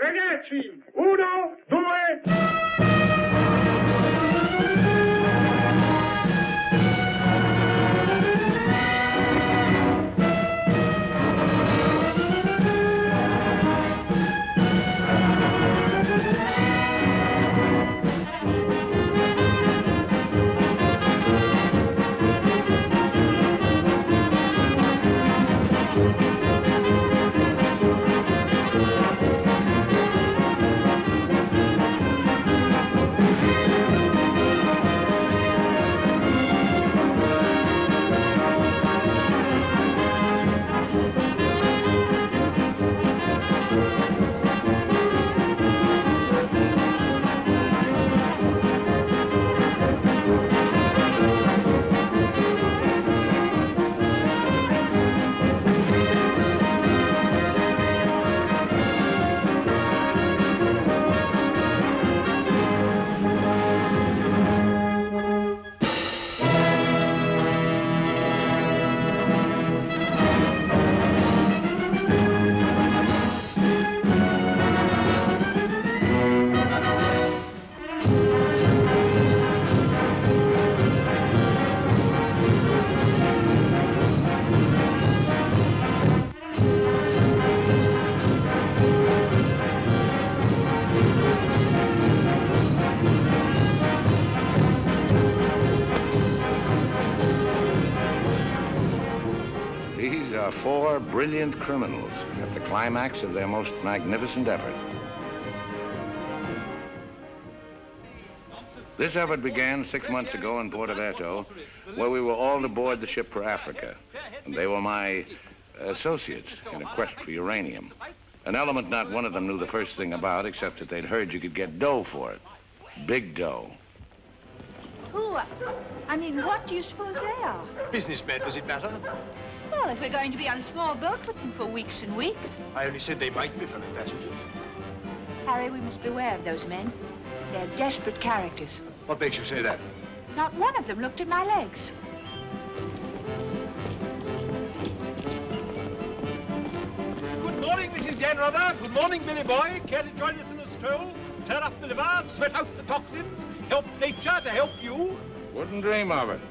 Ragazzi, 1, 2... These are 4 brilliant criminals at the climax of their most magnificent effort. This effort began 6 months ago in Porto Vecchio, where we were all aboard the ship for Africa. And they were my associates in a quest for uranium. An element not one of them knew the first thing about, except that they'd heard you could get dough for it. Big dough. Who? I mean, what do you suppose they are? Businessmen, does it matter? Well, if we're going to be on a small boat with them for weeks and weeks. I only said they might be fellow passengers. Harry, we must beware of those men. They're desperate characters. What makes you say that? Not one of them looked at my legs. Good morning, Mrs. Ganrother. Good morning, Billy Boy. Care to join us in a stroll? Turn up the liver, sweat out the toxins, help nature to help you. Wouldn't dream of it.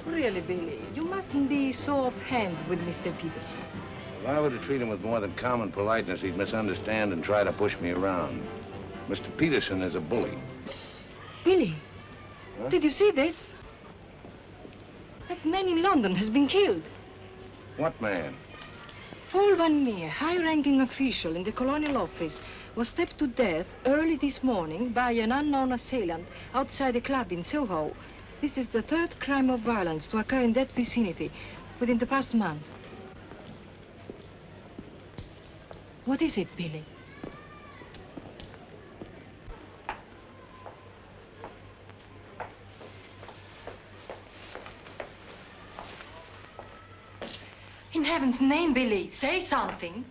Really, Billy, you mustn't be so offhand with Mr. Peterson. If I were to treat him with more than common politeness, he'd misunderstand and try to push me around. Mr. Peterson is a bully. Billy, Huh? did you see this? That man in London has been killed. What man? Paul Van Meer, high-ranking official in the colonial office, was stabbed to death early this morning by an unknown assailant outside a club in Soho. This is the 3rd crime of violence to occur in that vicinity within the past month. What is it, Billy? In heaven's name, Billy, say something.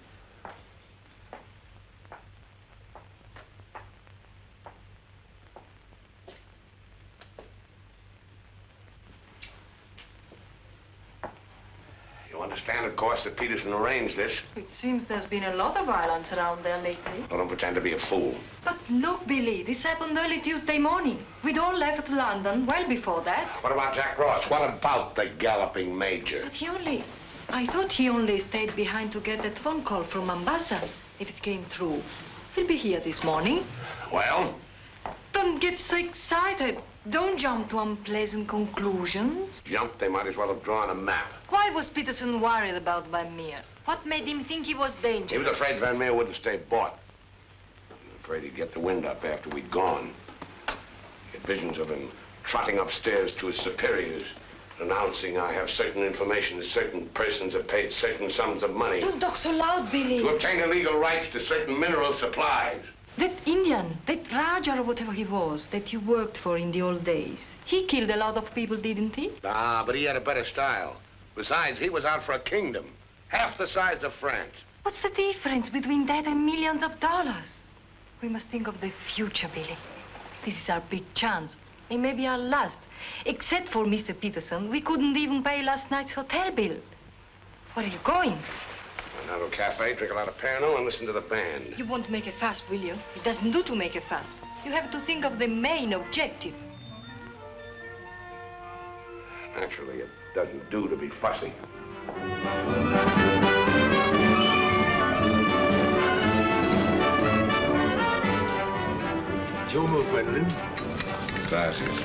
You understand, of course, that Peterson arranged this. It seems there's been a lot of violence around there lately. I don't pretend to be a fool. But look, Billy, this happened early Tuesday morning. We'd all left London well before that. What about Jack Ross? What about the galloping major? But I thought he only stayed behind to get that phone call from Mombasa. If it came through, he'll be here this morning. Well? Don't get so excited. Don't jump to unpleasant conclusions. Jump, they might as well have drawn a map. Why was Peterson worried about Van Meer? What made him think he was dangerous? He was afraid Van Meer wouldn't stay bought. He was afraid he'd get the wind up after we'd gone. He had visions of him trotting upstairs to his superiors, announcing I have certain information that certain persons have paid certain sums of money. Don't talk so loud, Billy. To obtain illegal rights to certain mineral supplies. That Indian, that Raja or whatever he was, that you worked for in the old days, he killed a lot of people, didn't he? Ah, but he had a better style. Besides, he was out for a kingdom, half the size of France. What's the difference between that and millions of dollars? We must think of the future, Billy. This is our big chance. It may be our last. Except for Mr. Peterson, we couldn't even pay last night's hotel bill. Where are you going? Have a cafe, drink a lot of Pernod, and listen to the band. You won't make a fuss, will you? It doesn't do to make a fuss. You have to think of the main objective. Naturally, it doesn't do to be fussy. It's your move, Gwendolyn. Gracias.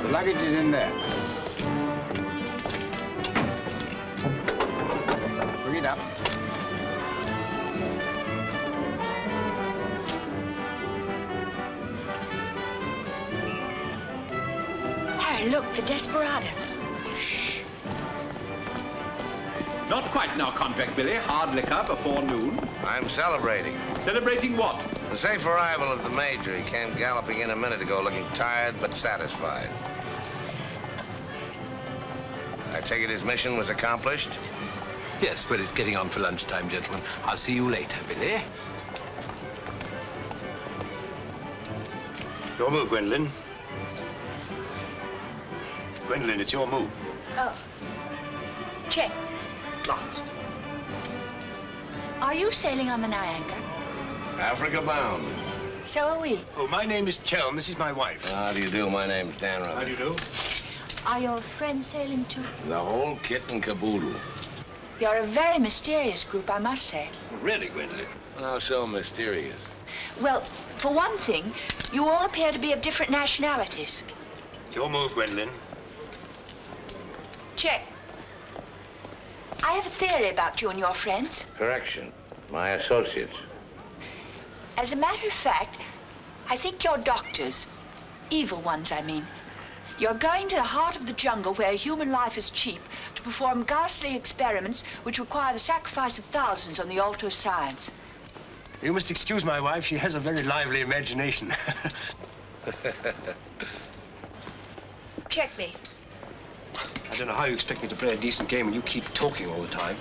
The luggage is in there. Bring it up. Harry, look, the desperados. Shh. Not quite in our contract, Billy. Hard liquor before noon. I'm celebrating. Celebrating what? The safe arrival of the Major. He came galloping in a minute ago, looking tired but satisfied. I take it his mission was accomplished? Yes, well, it's getting on for lunchtime, gentlemen. I'll see you later, Billy. Your move, Gwendolyn. Gwendolyn, it's your move. Oh. Check. Last. Are you sailing on the Niagara? Africa bound. So are we. Oh, my name is Chelm. This is my wife. How do you do? My name's Dan Rutherford. How do you do? Are your friends sailing too? The whole kit and caboodle. You're a very mysterious group, I must say. Really, Gwendolyn? How so mysterious? Well, for one thing, you all appear to be of different nationalities. It's your move, Gwendolyn. Check. I have a theory about you and your friends. Correction. My associates. As a matter of fact, I think you're doctors. Evil ones, I mean. You're going to the heart of the jungle where human life is cheap to perform ghastly experiments which require the sacrifice of thousands on the altar of science. You must excuse my wife. She has a very lively imagination. Check me. I don't know how you expect me to play a decent game when you keep talking all the time.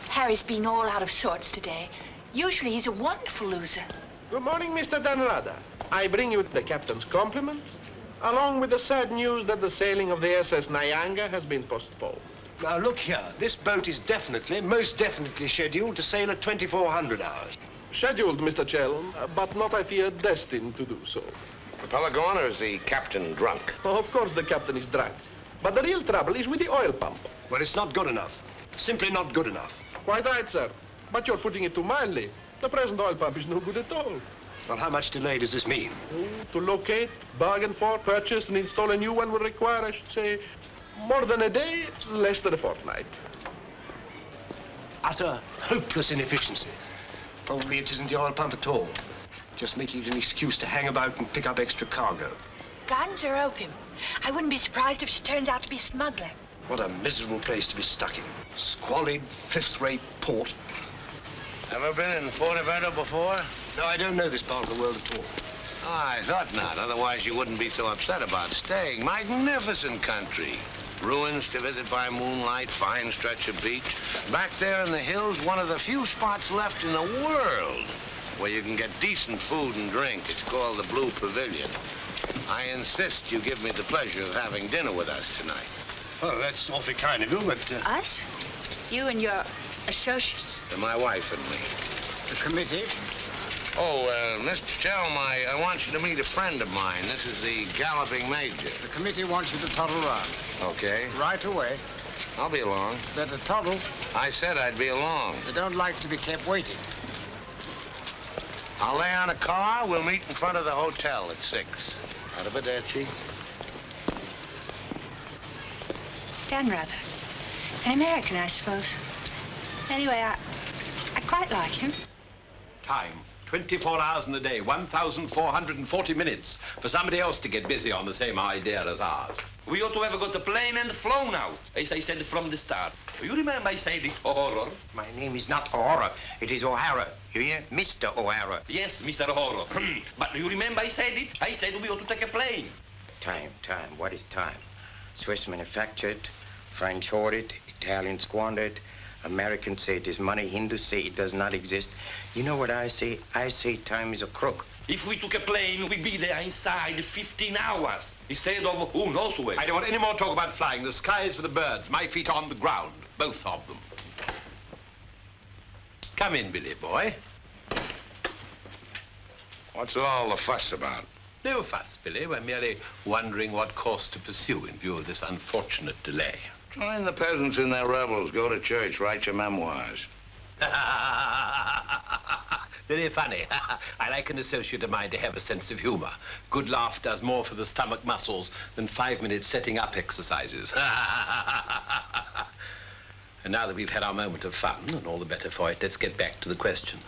Harry's been all out of sorts today. Usually he's a wonderful loser. Good morning, Mr. Danrada. I bring you the captain's compliments, along with the sad news that the sailing of the SS Nyanga has been postponed. Now, look here. This boat is definitely, most definitely scheduled to sail at 2400 hours. Scheduled, Mr. Chelm, but not, I fear, destined to do so. The fella gone, or is the captain drunk? Oh, of course the captain is drunk. But the real trouble is with the oil pump. Well, it's not good enough. Simply not good enough. Quite right, sir. But you're putting it too mildly. The present oil pump is no good at all. Well, how much delay does this mean? Oh, to locate, bargain for, purchase, and install a new one will require, I should say, more than a day, less than a fortnight. Utter, hopeless inefficiency. Probably it isn't the oil pump at all. Just making it an excuse to hang about and pick up extra cargo. Guns or opium? I wouldn't be surprised if she turns out to be a smuggler. What a miserable place to be stuck in. Squalid, fifth-rate port. Ever been in Forteventura before? No, I don't know this part of the world at all. Oh, I thought not. Otherwise, you wouldn't be so upset about staying. Magnificent country. Ruins to visit by moonlight, fine stretch of beach. Back there in the hills, one of the few spots left in the world where you can get decent food and drink. It's called the Blue Pavilion. I insist you give me the pleasure of having dinner with us tonight. Well, that's awfully kind of you, but... Us? You and your associates? My wife and me. The committee? Oh, Mr. Chelm, I want you to meet a friend of mine. This is the galloping major. The committee wants you to toddle round. Okay. Right away. I'll be along. Better toddle. I said I'd be along. They don't like to be kept waiting. I'll lay on a car. We'll meet in front of the hotel at 6. Arrivederci. Dan Rather. An American, I suppose. Anyway, I quite like him. Time. 24 hours in the day, 1,440 minutes for somebody else to get busy on the same idea as ours. We ought to have got a plane and flown out, as I said from the start. You remember I said it, O'Hara? My name is not O'Hara. It is O'Hara. You hear? Mr. O'Hara. Yes, Mr. O'Hara. But you remember I said it? I said we ought to take a plane. Time. What is time? Swiss manufactured, French hoard it, Italians squander it, Americans say it is money, Hindus say it does not exist. You know what I say? I say time is a crook. If we took a plane, we'd be there inside 15 hours instead of who knows where. I don't want any more talk about flying. The sky is for the birds. My feet are on the ground, both of them. Come in, Billy boy. What's all the fuss about? No fuss, Billy. We're merely wondering what course to pursue in view of this unfortunate delay. Join the peasants in their revels, go to church, write your memoirs. Very funny. I like an associate of mine to have a sense of humor. Good laugh does more for the stomach muscles than 5-minute setting up exercises. And now that we've had our moment of fun, and all the better for it, let's get back to the question.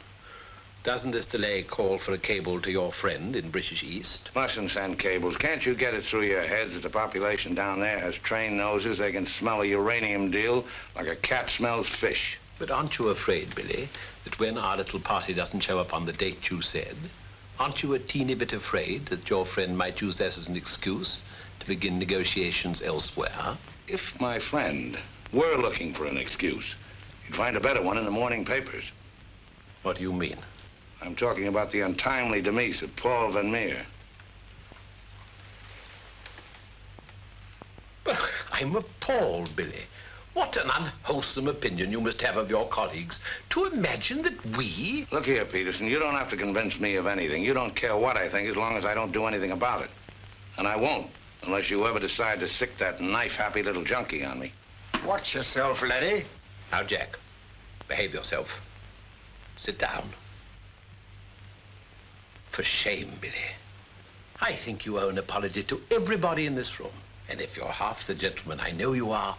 Doesn't this delay call for a cable to your friend in British East? Mustn't send cables. Can't you get it through your heads that the population down there has trained noses? They can smell a uranium deal like a cat smells fish. But aren't you afraid, Billy, that when our little party doesn't show up on the date you said, aren't you a teeny bit afraid that your friend might use that as an excuse to begin negotiations elsewhere? If my friend were looking for an excuse, you'd find a better one in the morning papers. What do you mean? I'm talking about the untimely demise of Paul Van Meer. I'm appalled, Billy. What an unwholesome opinion you must have of your colleagues to imagine that we... Look here, Peterson, you don't have to convince me of anything. You don't care what I think as long as I don't do anything about it. And I won't, unless you ever decide to sick that knife-happy little junkie on me. Watch yourself, laddie. Now, Jack, behave yourself. Sit down. For shame, Billy. I think you owe an apology to everybody in this room. And if you're half the gentleman I know you are,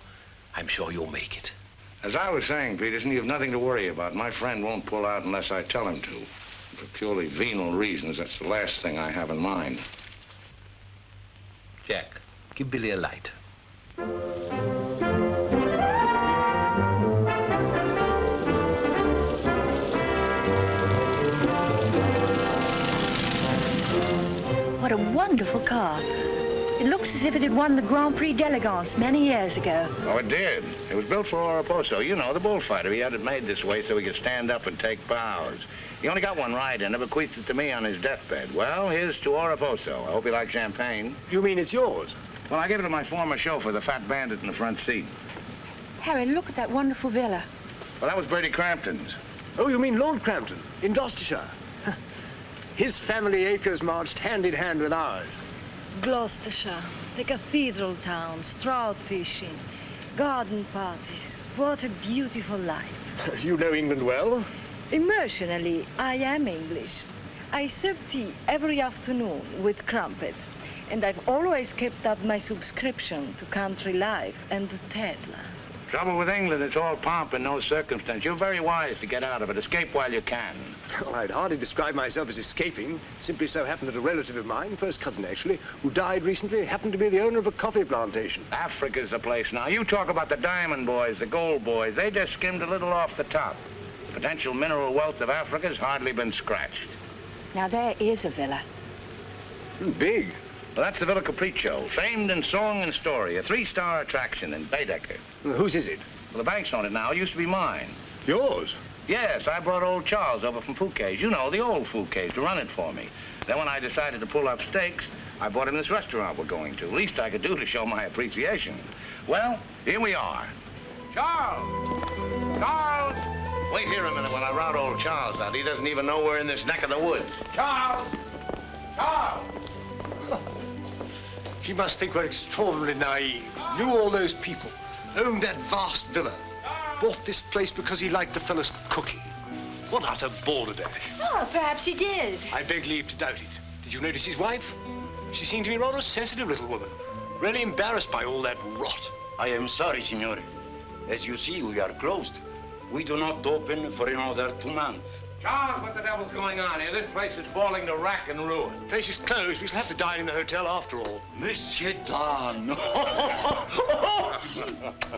I'm sure you'll make it. As I was saying, Peterson, you've nothing to worry about. My friend won't pull out unless I tell him to. For purely venal reasons, that's the last thing I have in mind. Jack, give Billy a light. What a wonderful car. It looks as if it had won the Grand Prix d'Elegance many years ago. Oh, it did. It was built for Oraposo. You know, the bullfighter. He had it made this way so he could stand up and take bows. He only got one ride in it, bequeathed it to me on his deathbed. Well, here's to Oraposo. I hope you like champagne. You mean it's yours? Well, I gave it to my former chauffeur, the fat bandit in the front seat. Harry, look at that wonderful villa. Well, that was Bertie Crampton's. Oh, you mean Lord Crampton, in Gloucestershire? His family acres marched hand in hand with ours. Gloucestershire, the cathedral towns, trout fishing, garden parties. What a beautiful life. You know England well? Emotionally, I am English. I serve tea every afternoon with crumpets, and I've always kept up my subscription to Country Life and to Tedla. Trouble with England, it's all pomp and no circumstance. You're very wise to get out of it. Escape while you can. Well, I'd hardly describe myself as escaping. Simply so happened that a relative of mine, first cousin actually, who died recently, happened to be the owner of a coffee plantation. Africa's the place now. You talk about the diamond boys, the gold boys. They just skimmed a little off the top. The potential mineral wealth of Africa's hardly been scratched. Now, there is a villa. Big. Well, that's the Villa Capriccio, famed in song and story, a 3-star attraction in Baedeker. Well, whose is it? Well, the bank's on it now. It used to be mine. Yours? Yes, I brought old Charles over from Fouquet's. You know, the old Fouquet's, to run it for me. Then when I decided to pull up stakes, I bought him this restaurant we're going to. Least I could do to show my appreciation. Well, here we are. Charles! Charles! Wait here a minute while I rout old Charles out. He doesn't even know we're in this neck of the woods. Charles! Charles! She must think we're extraordinarily naive. Knew all those people. Owned that vast villa. Bought this place because he liked the fellow's cooking. What utter balderdash. Oh, perhaps he did. I beg leave to doubt it. Did you notice his wife? She seemed to be rather a sensitive little woman. Really embarrassed by all that rot. I am sorry, signore. As you see, we are closed. We do not open for another 2 months. Charles, what the devil's going on here? This place is falling to rack and ruin. The place is closed. We shall have to dine in the hotel after all. Monsieur Dan.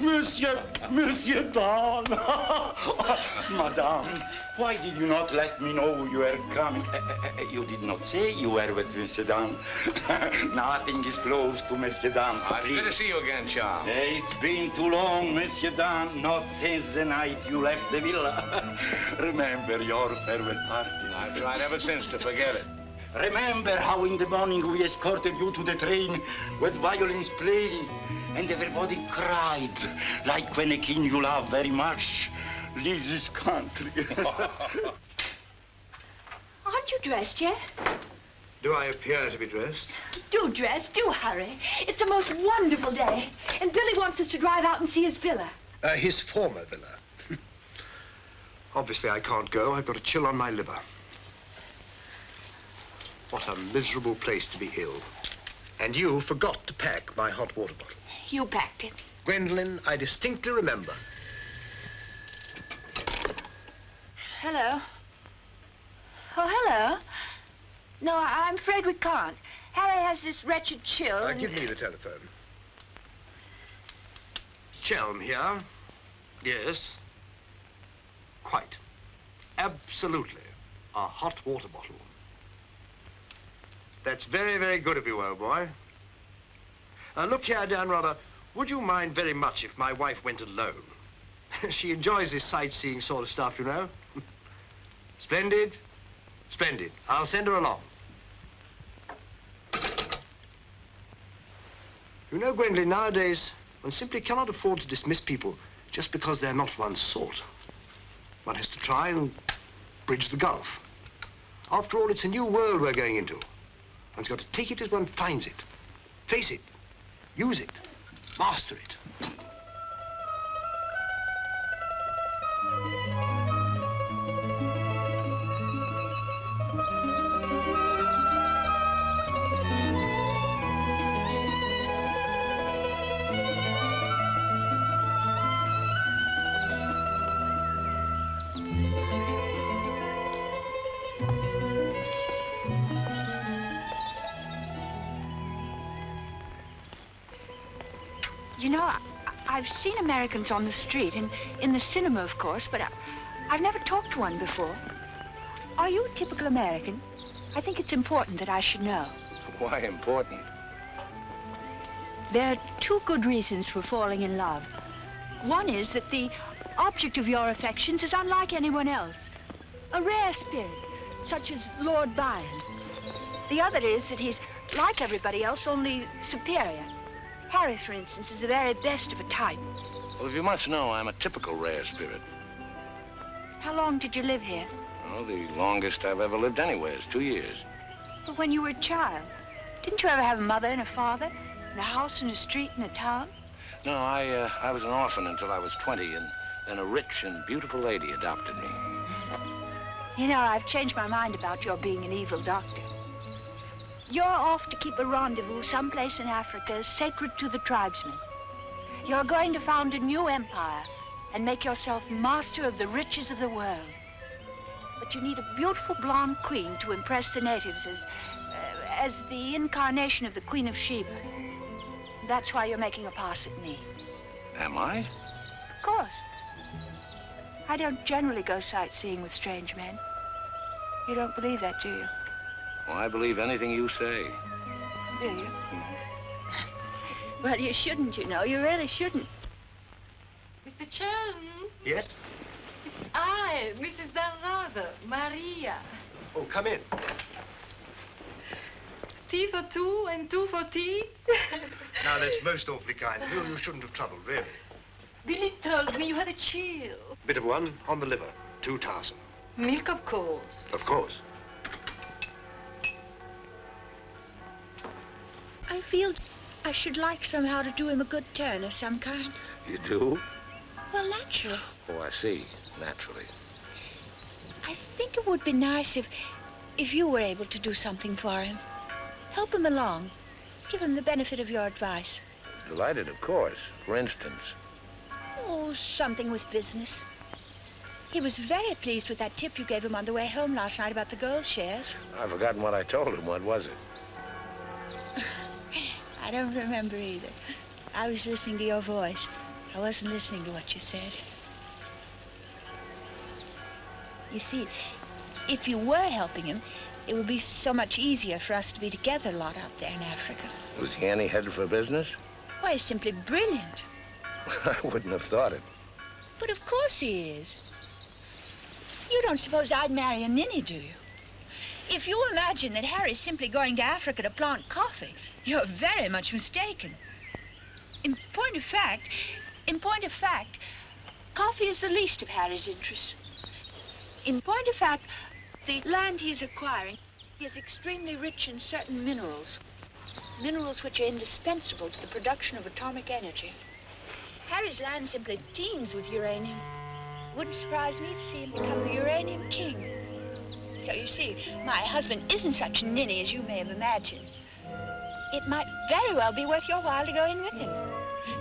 Monsieur Dan. Madame, why did you not let me know you were coming? You did not say you were with Monsieur Dan. Nothing is close to Monsieur Dan. It's good to see you again, Charles. It's been too long, Monsieur Dan, not since the night you left the villa. Remember your farewell party. I've tried ever since to forget it. Remember how in the morning we escorted you to the train with violins playing and everybody cried like when a king you love very much leaves his country. Aren't you dressed yet? Do I appear to be dressed? Do dress, do hurry. It's the most wonderful day. And Billy wants us to drive out and see his villa. His former villa. Obviously, I can't go. I've got a chill on my liver. What a miserable place to be ill. And you forgot to pack my hot water bottle. You packed it. Gwendolyn, I distinctly remember. Hello. Oh, hello. No, I'm afraid we can't. Harry has this wretched chill. And... Give me the telephone. Chelm here. Yes. Quite. Absolutely. A hot water bottle. That's very, very good of you, old boy. Look here, Dan Rother, would you mind very much if my wife went alone? She enjoys this sightseeing sort of stuff, you know. Splendid. Splendid. I'll send her along. You know, Gwendolyn, nowadays, one simply cannot afford to dismiss people just because they're not one's sort. One has to try and bridge the gulf. After all, it's a new world we're going into. One's got to take it as one finds it. Face it. Use it. Master it. You know, I've seen Americans on the street, and in the cinema, of course, but I've never talked to one before. Are you a typical American? I think it's important that I should know. Why important? There are two good reasons for falling in love. One is that the object of your affections is unlike anyone else. A rare spirit, such as Lord Byron. The other is that he's like everybody else, only superior. Harry, for instance, is the very best of a type. Well, if you must know, I'm a typical rare spirit. How long did you live here? Oh, the longest I've ever lived anywhere is 2 years. But when you were a child, didn't you ever have a mother and a father? And a house and a street and a town? No, I was an orphan until I was 20, and then a rich and beautiful lady adopted me. You know, I've changed my mind about your being an evil doctor. You're off to keep a rendezvous someplace in Africa sacred to the tribesmen. You're going to found a new empire and make yourself master of the riches of the world. But you need a beautiful blonde queen to impress the natives as the incarnation of the Queen of Sheba. That's why you're making a pass at me. Am I? Of course. I don't generally go sightseeing with strange men. You don't believe that, do you? Well, I believe anything you say. Do you? Well, you shouldn't, you know. You really shouldn't. Mr. Chelm? Yes? It's I, Mrs. Danrother, Maria. Oh, come in. Tea for two and two for tea? Now, that's most awfully kind. You shouldn't have troubled, really. Billy told me you had a chill. Bit of one on the liver. 2 tiresome. Milk, of course. Of course. I feel I should like somehow to do him a good turn of some kind. You do? Well, naturally. Oh, I see. Naturally. I think it would be nice if you were able to do something for him. Help him along. Give him the benefit of your advice. Delighted, of course. For instance. Oh, something with business. He was very pleased with that tip you gave him on the way home last night about the gold shares. I've forgotten what I told him. What was it? I don't remember either. I was listening to your voice. I wasn't listening to what you said. You see, if you were helping him, it would be so much easier for us to be together a lot out there in Africa. Was he any headed for business? Why, he's simply brilliant. I wouldn't have thought it. But of course he is. You don't suppose I'd marry a ninny, do you? If you imagine that Harry's simply going to Africa to plant coffee, you're very much mistaken. In point of fact, coffee is the least of Harry's interests. In point of fact, the land he is acquiring is extremely rich in certain minerals. Minerals which are indispensable to the production of atomic energy. Harry's land simply teems with uranium. Wouldn't surprise me to see him become the uranium king. So you see, my husband isn't such a ninny as you may have imagined. It might very well be worth your while to go in with him.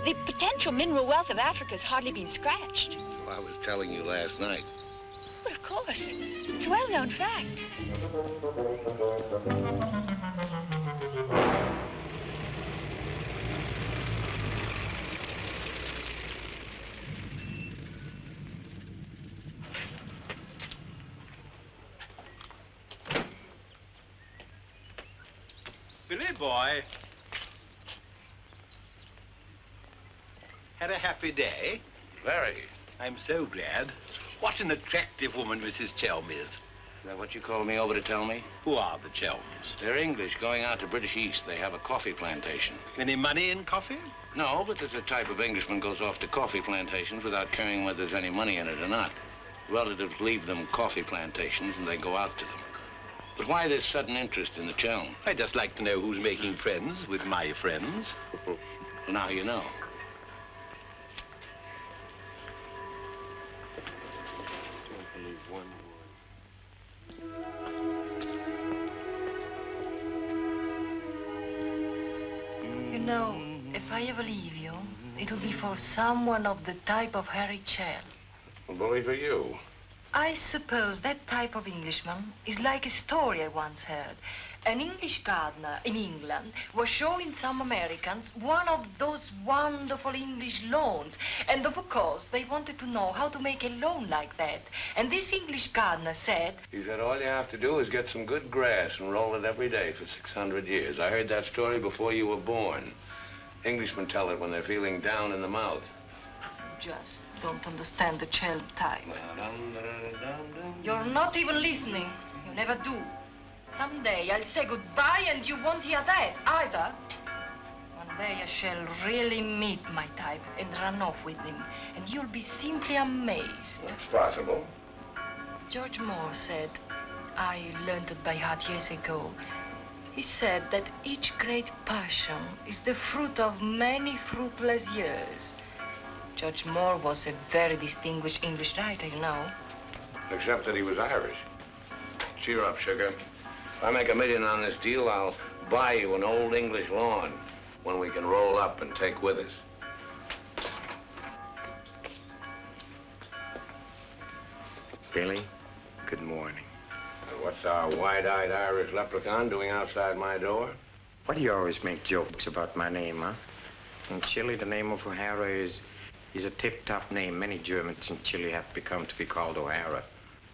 The potential mineral wealth of Africa's hardly been scratched. Well, I was telling you last night. Well, of course. It's a well-known fact. Billy boy. Had a happy day? Very. I'm so glad. What an attractive woman Mrs. Chelm is. Is that what you called me over to tell me? Who are the Chelms? They're English, going out to British East. They have a coffee plantation. Any money in coffee? No, but there's a type of Englishman goes off to coffee plantations without caring whether there's any money in it or not. Relatives leave them coffee plantations and they go out to them. But why this sudden interest in the Chelm? I'd just like to know who's making friends with my friends. Well, now you know. You know, if I ever leave you, it'll be for someone of the type of Harry Chell. Well, bully for you. I suppose that type of Englishman is like a story I once heard. An English gardener in England was showing some Americans one of those wonderful English lawns. And of course, they wanted to know how to make a lawn like that. And this English gardener said... He said all you have to do is get some good grass and roll it every day for 600 years. I heard that story before you were born. Englishmen tell it when they're feeling down in the mouth. Just don't understand the child type. You're not even listening. You never do. Someday I'll say goodbye and you won't hear that either. One day I shall really meet my type and run off with him. And you'll be simply amazed. That's possible. George Moore said, I learned it by heart years ago. He said that each great passion is the fruit of many fruitless years. George Moore was a very distinguished English writer, you know. Except that he was Irish. Cheer up, sugar. If I make $1 million on this deal, I'll buy you an old English lawn, one we can roll up and take with us. Billy, good morning. What's our wide-eyed Irish leprechaun doing outside my door? Why do you always make jokes about my name, huh? In Chile, the name of O'Hara is a tip-top name. Many Germans in Chile have become to be called O'Hara.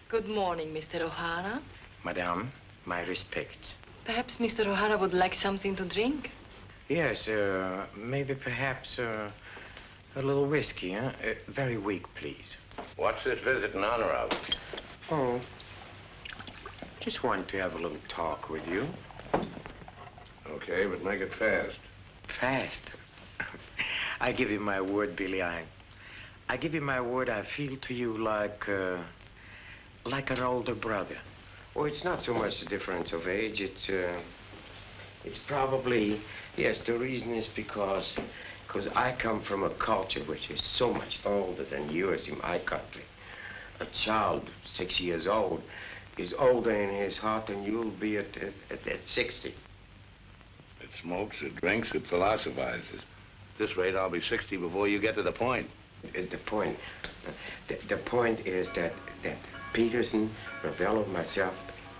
Good morning, Mr. O'Hara. Madame, my respects. Perhaps Mr. O'Hara would like something to drink? Yes, maybe perhaps a little whiskey, huh? Very weak, please. What's this visit in honor of? Oh, just wanted to have a little talk with you. Okay, but make it fast. Fast? I give you my word, Billy. I give you my word. I feel to you like an older brother. Oh, it's not so much the difference of age. It's probably, yes, the reason is because I come from a culture which is so much older than yours in my country. A child 6 years old is older in his heart than you'll be at 60. It smokes, it drinks, it philosophizes. At this rate, I'll be 60 before you get to the point. The point is that Peterson, Ravello, myself,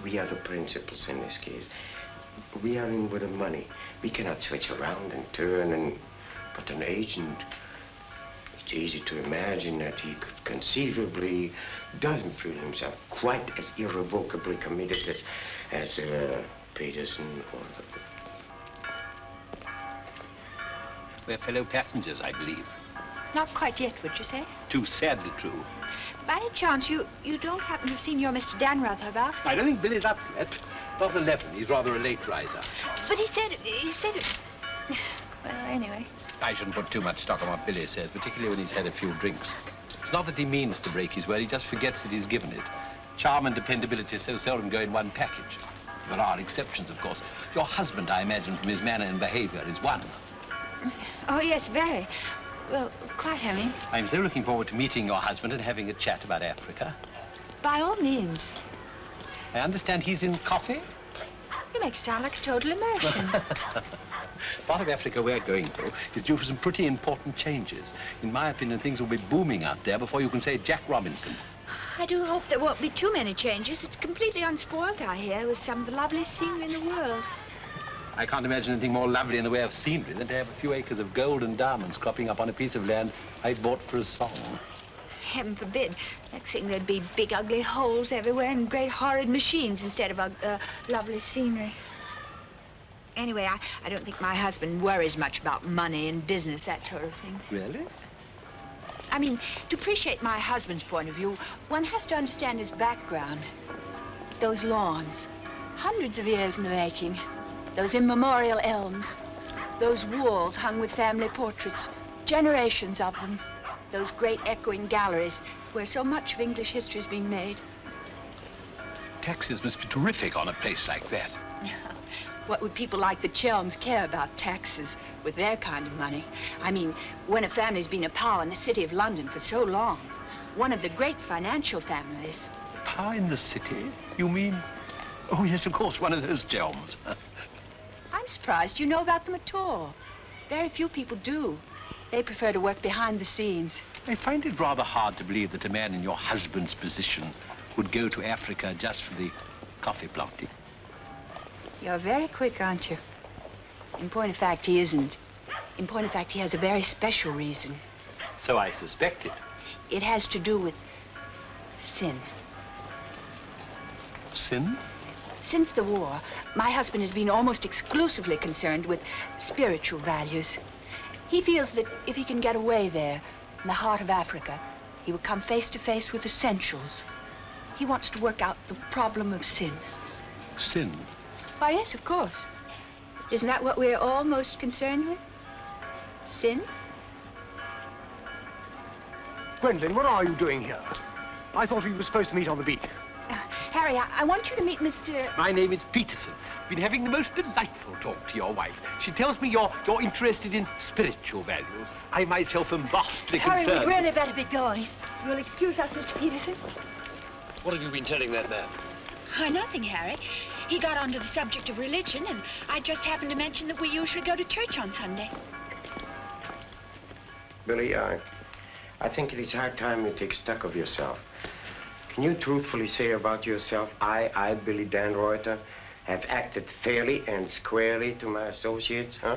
we are the principals in this case. We are in with the money. We cannot switch around and turn but an agent, it's easy to imagine that he could conceivably doesn't feel himself quite as irrevocably committed as Peterson or... We're fellow passengers, I believe. Not quite yet, would you say? Too sadly true. By any chance, you don't happen to have seen your Mr. Danrother about? I don't think Billy's up yet. Not 11. He's rather a late riser. But he said... Well, anyway. I shouldn't put too much stock on what Billy says, particularly when he's had a few drinks. It's not that he means to break his word, he just forgets that he's given it. Charm and dependability so seldom go in one package. There are exceptions, of course. Your husband, I imagine, from his manner and behavior, is one. Oh, yes, very. Well, quite, Henry. I'm so looking forward to meeting your husband and having a chat about Africa. By all means. I understand he's in coffee? You make it sound like a total immersion. Part of Africa we're going to is due for some pretty important changes. In my opinion, things will be booming out there before you can say Jack Robinson. I do hope there won't be too many changes. It's completely unspoiled, I hear, with some of the loveliest scenery in the world. I can't imagine anything more lovely in the way of scenery than to have a few acres of gold and diamonds cropping up on a piece of land I bought for a song. Heaven forbid. Next thing there'd be big, ugly holes everywhere and great, horrid machines instead of lovely scenery. Anyway, I don't think my husband worries much about money and business, that sort of thing. Really? I mean, to appreciate my husband's point of view, one has to understand his background. Those lawns, hundreds of years in the making. Those immemorial elms. Those walls hung with family portraits. Generations of them. Those great echoing galleries where so much of English history has been made. Taxes must be terrific on a place like that. What would people like the Chelms care about taxes with their kind of money? I mean, when a family's been a power in the city of London for so long, one of the great financial families. Power in the city? You mean? Oh, yes, of course, one of those Chelms. I'm surprised you know about them at all. Very few people do. They prefer to work behind the scenes. I find it rather hard to believe that a man in your husband's position would go to Africa just for the coffee planting. You're very quick, aren't you? In point of fact, he isn't. In point of fact, he has a very special reason. So I suspected. It has to do with sin. Sin? Since the war, my husband has been almost exclusively concerned with spiritual values. He feels that if he can get away there, in the heart of Africa, he will come face to face with essentials. He wants to work out the problem of sin. Sin? Why, yes, of course. Isn't that what we're all most concerned with? Sin? Gwendolyn, what are you doing here? I thought we were supposed to meet on the beach. Harry, I want you to meet Mr... My name is Peterson. Been having the most delightful talk to your wife. She tells me you're interested in spiritual values. I myself am vastly concerned. Harry, we'd really better be going. You'll excuse us, Mr. Peterson? What have you been telling that man? Oh, nothing, Harry. He got onto the subject of religion, and I just happened to mention that we usually go to church on Sunday. Billy, I think it is high time you take stock of yourself. Can you truthfully say about yourself, I, Billy Danrother, have acted fairly and squarely to my associates, huh?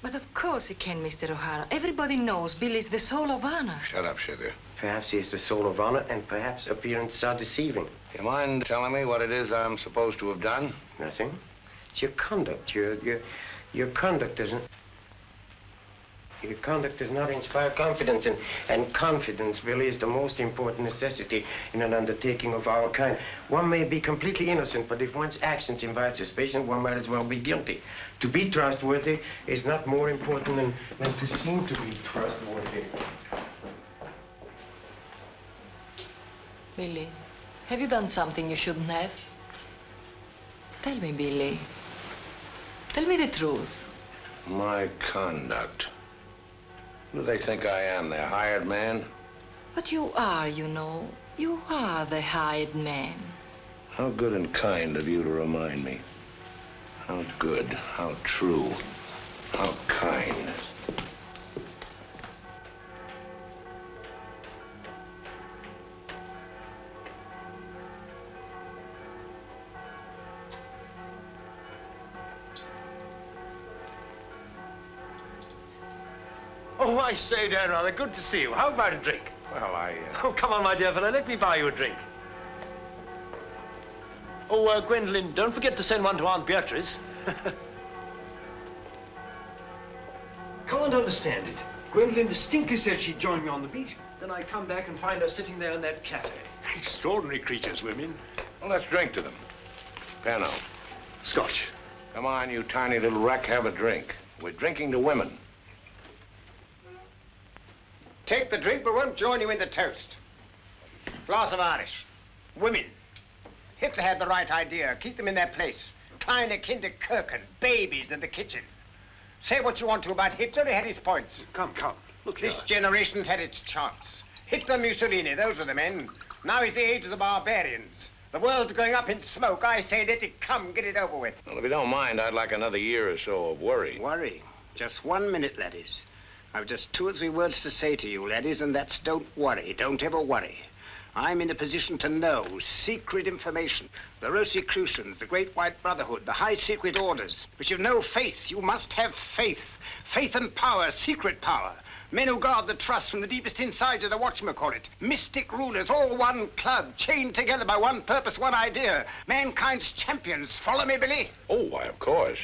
But of course he can, Mr. O'Hara. Everybody knows Billy's the soul of honor. Shut up, sugar. Perhaps he is the soul of honor, and perhaps appearances are deceiving. You mind telling me what it is I'm supposed to have done? Nothing. It's your conduct. Your conduct doesn't... Your conduct does not inspire confidence, and confidence, Billy, is the most important necessity in an undertaking of our kind. One may be completely innocent, but if one's actions invite suspicion, one might as well be guilty. To be trustworthy is not more important than to seem to be trustworthy. Billy, have you done something you shouldn't have? Tell me, Billy. Tell me the truth. My conduct. Who do they think I am, their hired man? But you are, you know. You are the hired man. How good and kind of you to remind me. How good, how true, how kind. Oh, I say, Dan, rather good to see you. How about a drink? Well, Oh, come on, my dear fellow. Let me buy you a drink. Oh, Gwendolyn, don't forget to send one to Aunt Beatrice. Can't understand it. Gwendolyn distinctly said she'd join me on the beach. Then I come back and find her sitting there in that cafe. Extraordinary creatures, women. Well, let's drink to them. Pano. Scotch. Come on, you tiny little wreck, have a drink. We're drinking to women. Take the drink, but won't join you in the toast. Glass of Irish. Women. Hitler had the right idea. Keep them in their place. Kleine Kinderkirchen, babies in the kitchen. Say what you want to about Hitler, he had his points. Come. Look here. This generation's had its chance. Hitler, Mussolini, those are the men. Now is the age of the barbarians. The world's going up in smoke. I say let it come, get it over with. Well, if you don't mind, I'd like another year or so of worry. Worry? Just 1 minute, laddies. I've just 2 or 3 words to say to you, laddies, and that's don't worry. Don't ever worry. I'm in a position to know secret information. The Rosicrucians, the Great White Brotherhood, the high secret orders. But you've no faith. You must have faith. Faith and power, secret power. Men who guard the trust from the deepest insides of the whatchamacallit. Mystic rulers, all one club, chained together by one purpose, one idea. Mankind's champions. Follow me, Billy? Oh, why, of course.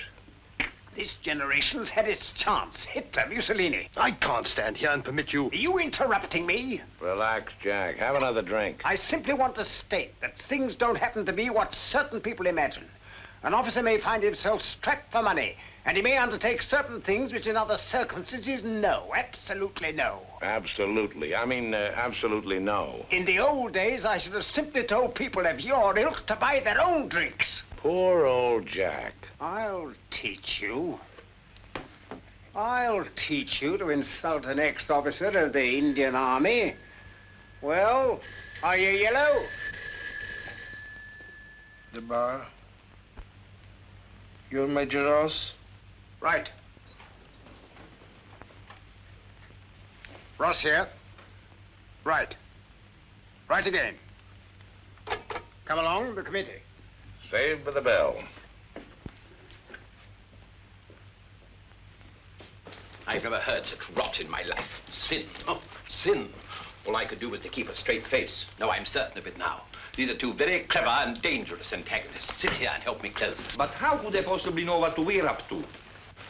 This generation's had its chance. Hitler, Mussolini. I can't stand here and permit you... Are you interrupting me? Relax, Jack. Have another drink. I simply want to state that things don't happen to be what certain people imagine. An officer may find himself strapped for money, and he may undertake certain things which in other circumstances, no, absolutely no. Absolutely. Absolutely no. In the old days, I should have simply told people of your ilk to buy their own drinks. Poor old Jack. I'll teach you. I'll teach you to insult an ex-officer of the Indian Army. Well, are you yellow? The bar. You're Major Ross? Right. Ross here. Right. Right again. Come along, the committee. Saved by the bell. I've never heard such rot in my life. Sin. Oh, sin. All I could do was to keep a straight face. No, I'm certain of it now. These are 2 very clever and dangerous antagonists. Sit here and help me close. But how could they possibly know what we're up to?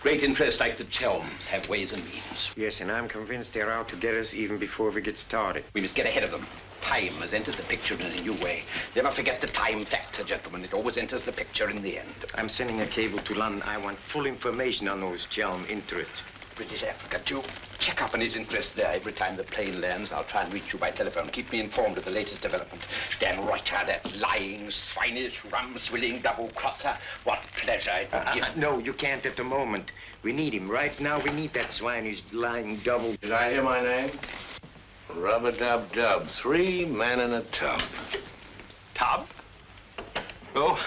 Great interests like the Chelms have ways and means. Yes, and I'm convinced they're out to get us even before we get started. We must get ahead of them. Time has entered the picture in a new way. Never forget the time factor, gentlemen. It always enters the picture in the end. I'm sending a cable to London. I want full information on those Chelm interests. British Africa, too. Check up on his interests there. Every time the plane lands, I'll try and reach you by telephone. Keep me informed of the latest development. Dan Reuter, that lying, swinish, rum-swilling double-crosser. What pleasure it would give. No, you can't at the moment. We need him. Right now, we need that swine who's lying double. Did I hear my name? Rub-a-dub-dub. 3 men in a tub. Tub? Oh.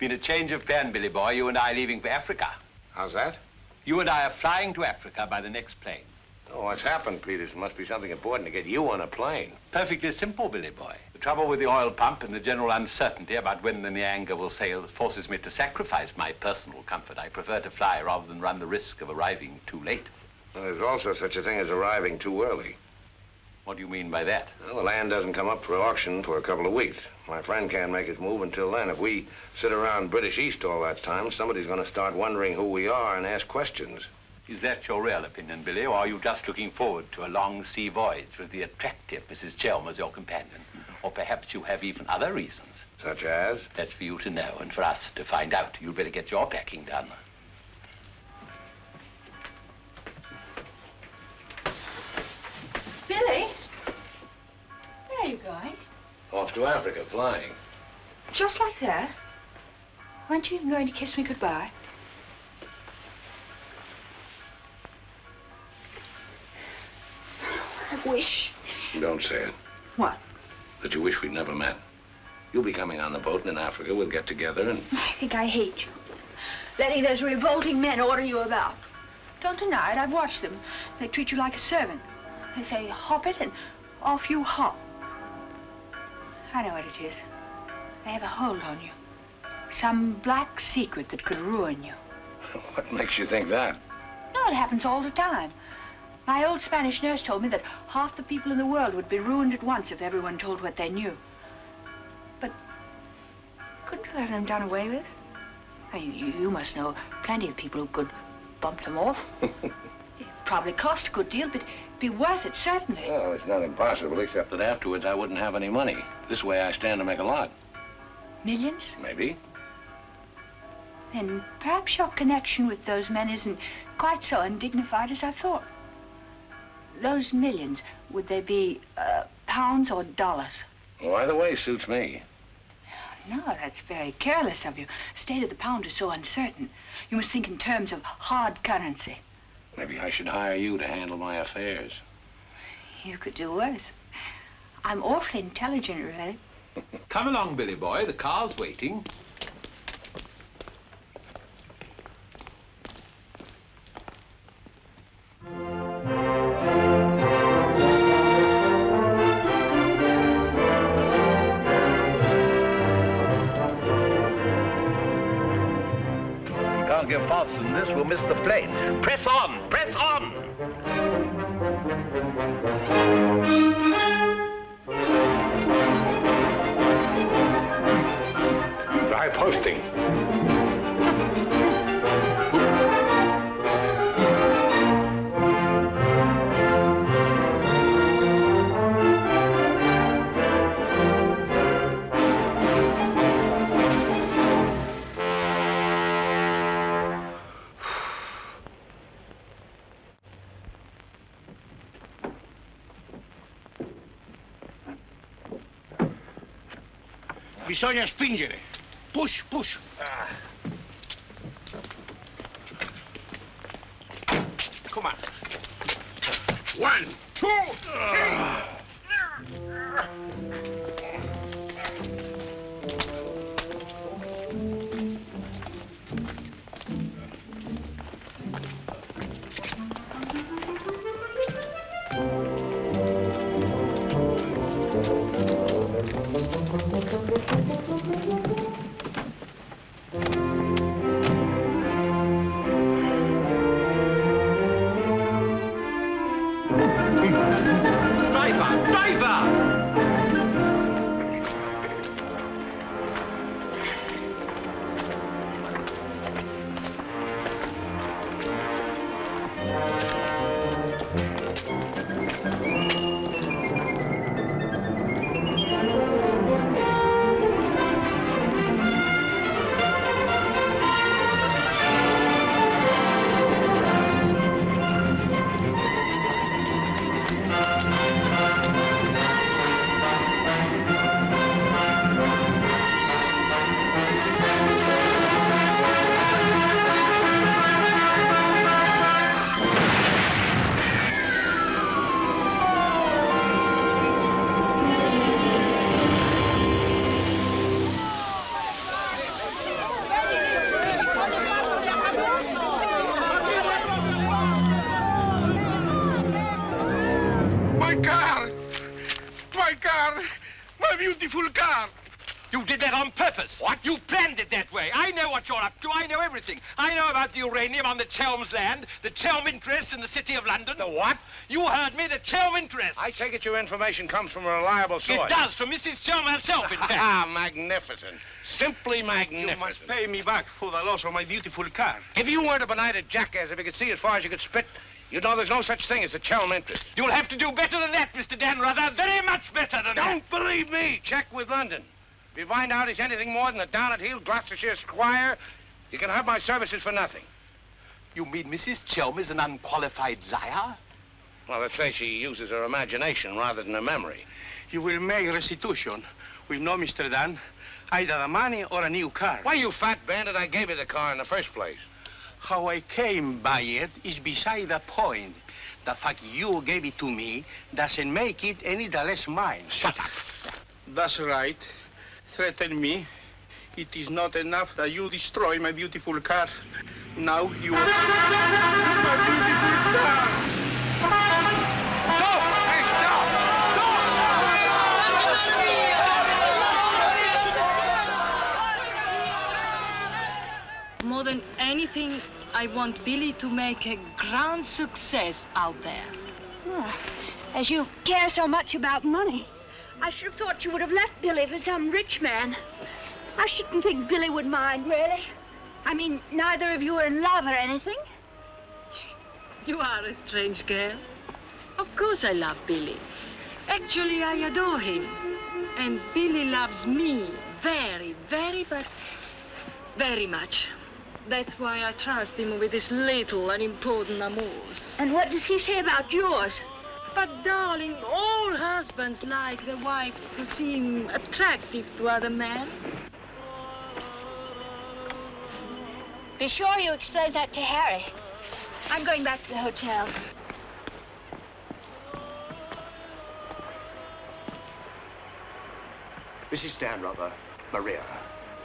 Been a change of plan, Billy boy. You and I leaving for Africa. How's that? You and I are flying to Africa by the next plane. Oh, what's happened, Peters? Must be something important to get you on a plane. Perfectly simple, Billy boy. The trouble with the oil pump and the general uncertainty about when the Nyanga will sail forces me to sacrifice my personal comfort. I prefer to fly rather than run the risk of arriving too late. Well, there's also such a thing as arriving too early. What do you mean by that? Well, the land doesn't come up for auction for a couple of weeks. My friend can't make his move until then. If we sit around British East all that time, somebody's going to start wondering who we are and ask questions. Is that your real opinion, Billy, or are you just looking forward to a long sea voyage with the attractive Mrs. Chelm as your companion? Or perhaps you have even other reasons. Such as? That's for you to know and for us to find out. You'd better get your packing done. Billy? Where are you going? Off to Africa, flying. Just like that? Weren't you even going to kiss me goodbye? I wish. Don't say it. What? That you wish we'd never met. You'll be coming on the boat, and in Africa we'll get together and... I think I hate you. Letting those revolting men order you about. Don't deny it, I've watched them. They treat you like a servant. They say, hop it, and off you hop. I know what it is. They have a hold on you. Some black secret that could ruin you. What makes you think that? No, it happens all the time. My old Spanish nurse told me that half the people in the world would be ruined at once if everyone told what they knew. But couldn't you have them done away with? I mean, you must know plenty of people who could bump them off. It'd probably cost a good deal, but it'd be worth it, certainly. Well, it's not impossible, except that afterwards I wouldn't have any money. This way I stand to make a lot. Millions? Maybe. Then perhaps your connection with those men isn't quite so undignified as I thought. Those millions, would they be pounds or dollars? Well, either way suits me. No, that's very careless of you. The state of the pound is so uncertain. You must think in terms of hard currency. Maybe I should hire you to handle my affairs. You could do worse. I'm awfully intelligent, really. Come along, Billy boy. The car's waiting. Get faster than this, we'll miss the plane. Press on! Press on! Try posting. Bisogna spingere. Push, push. Come on. 1, 2, 3. beautiful car. You did that on purpose. What? You planned it that way. I know what you're up to. I know everything. I know about the uranium on the Chelm's land, the Chelm interests in the City of London. The what? You heard me, the Chelm interests. I take it your information comes from a reliable source. It does, from Mrs. Chelm herself, in fact. Ah, magnificent. Simply magnificent. You must pay me back for the loss of my beautiful car. If you weren't a benighted jackass, if you could see as far as you could spit, you'd know there's no such thing as a Chelm interest. You'll have to do better than that, Mr. Danrother. Very much better than that. Don't believe me. Check with London. If you find out he's anything more than a down-at-heel Gloucestershire squire, you can have my services for nothing. You mean Mrs. Chelm is an unqualified liar? Well, let's say she uses her imagination rather than her memory. You will make restitution with no Mr. Dan, either the money or a new car. Why, you fat bandit, I gave you the car in the first place. How I came by it is beside the point. The fact you gave it to me doesn't make it any the less mine. Shut up. That's right. Threaten me. It is not enough that you destroy my beautiful car. Now you are my beautiful car. Stop! Hey, More than anything, I I want Billy to make a grand success out there. Well, as you care so much about money, I should have thought you would have left Billy for some rich man. I shouldn't think Billy would mind, really. I mean, neither of you are in love or anything. You are a strange girl. Of course I love Billy. Actually, I adore him. And Billy loves me very, but very much. That's why I trust him with his little unimportant amours. And what does he say about yours? But, darling, all husbands like their wives to seem attractive to other men. Be sure you explain that to Harry. I'm going back to the hotel. Mrs. Stanrubber, Maria,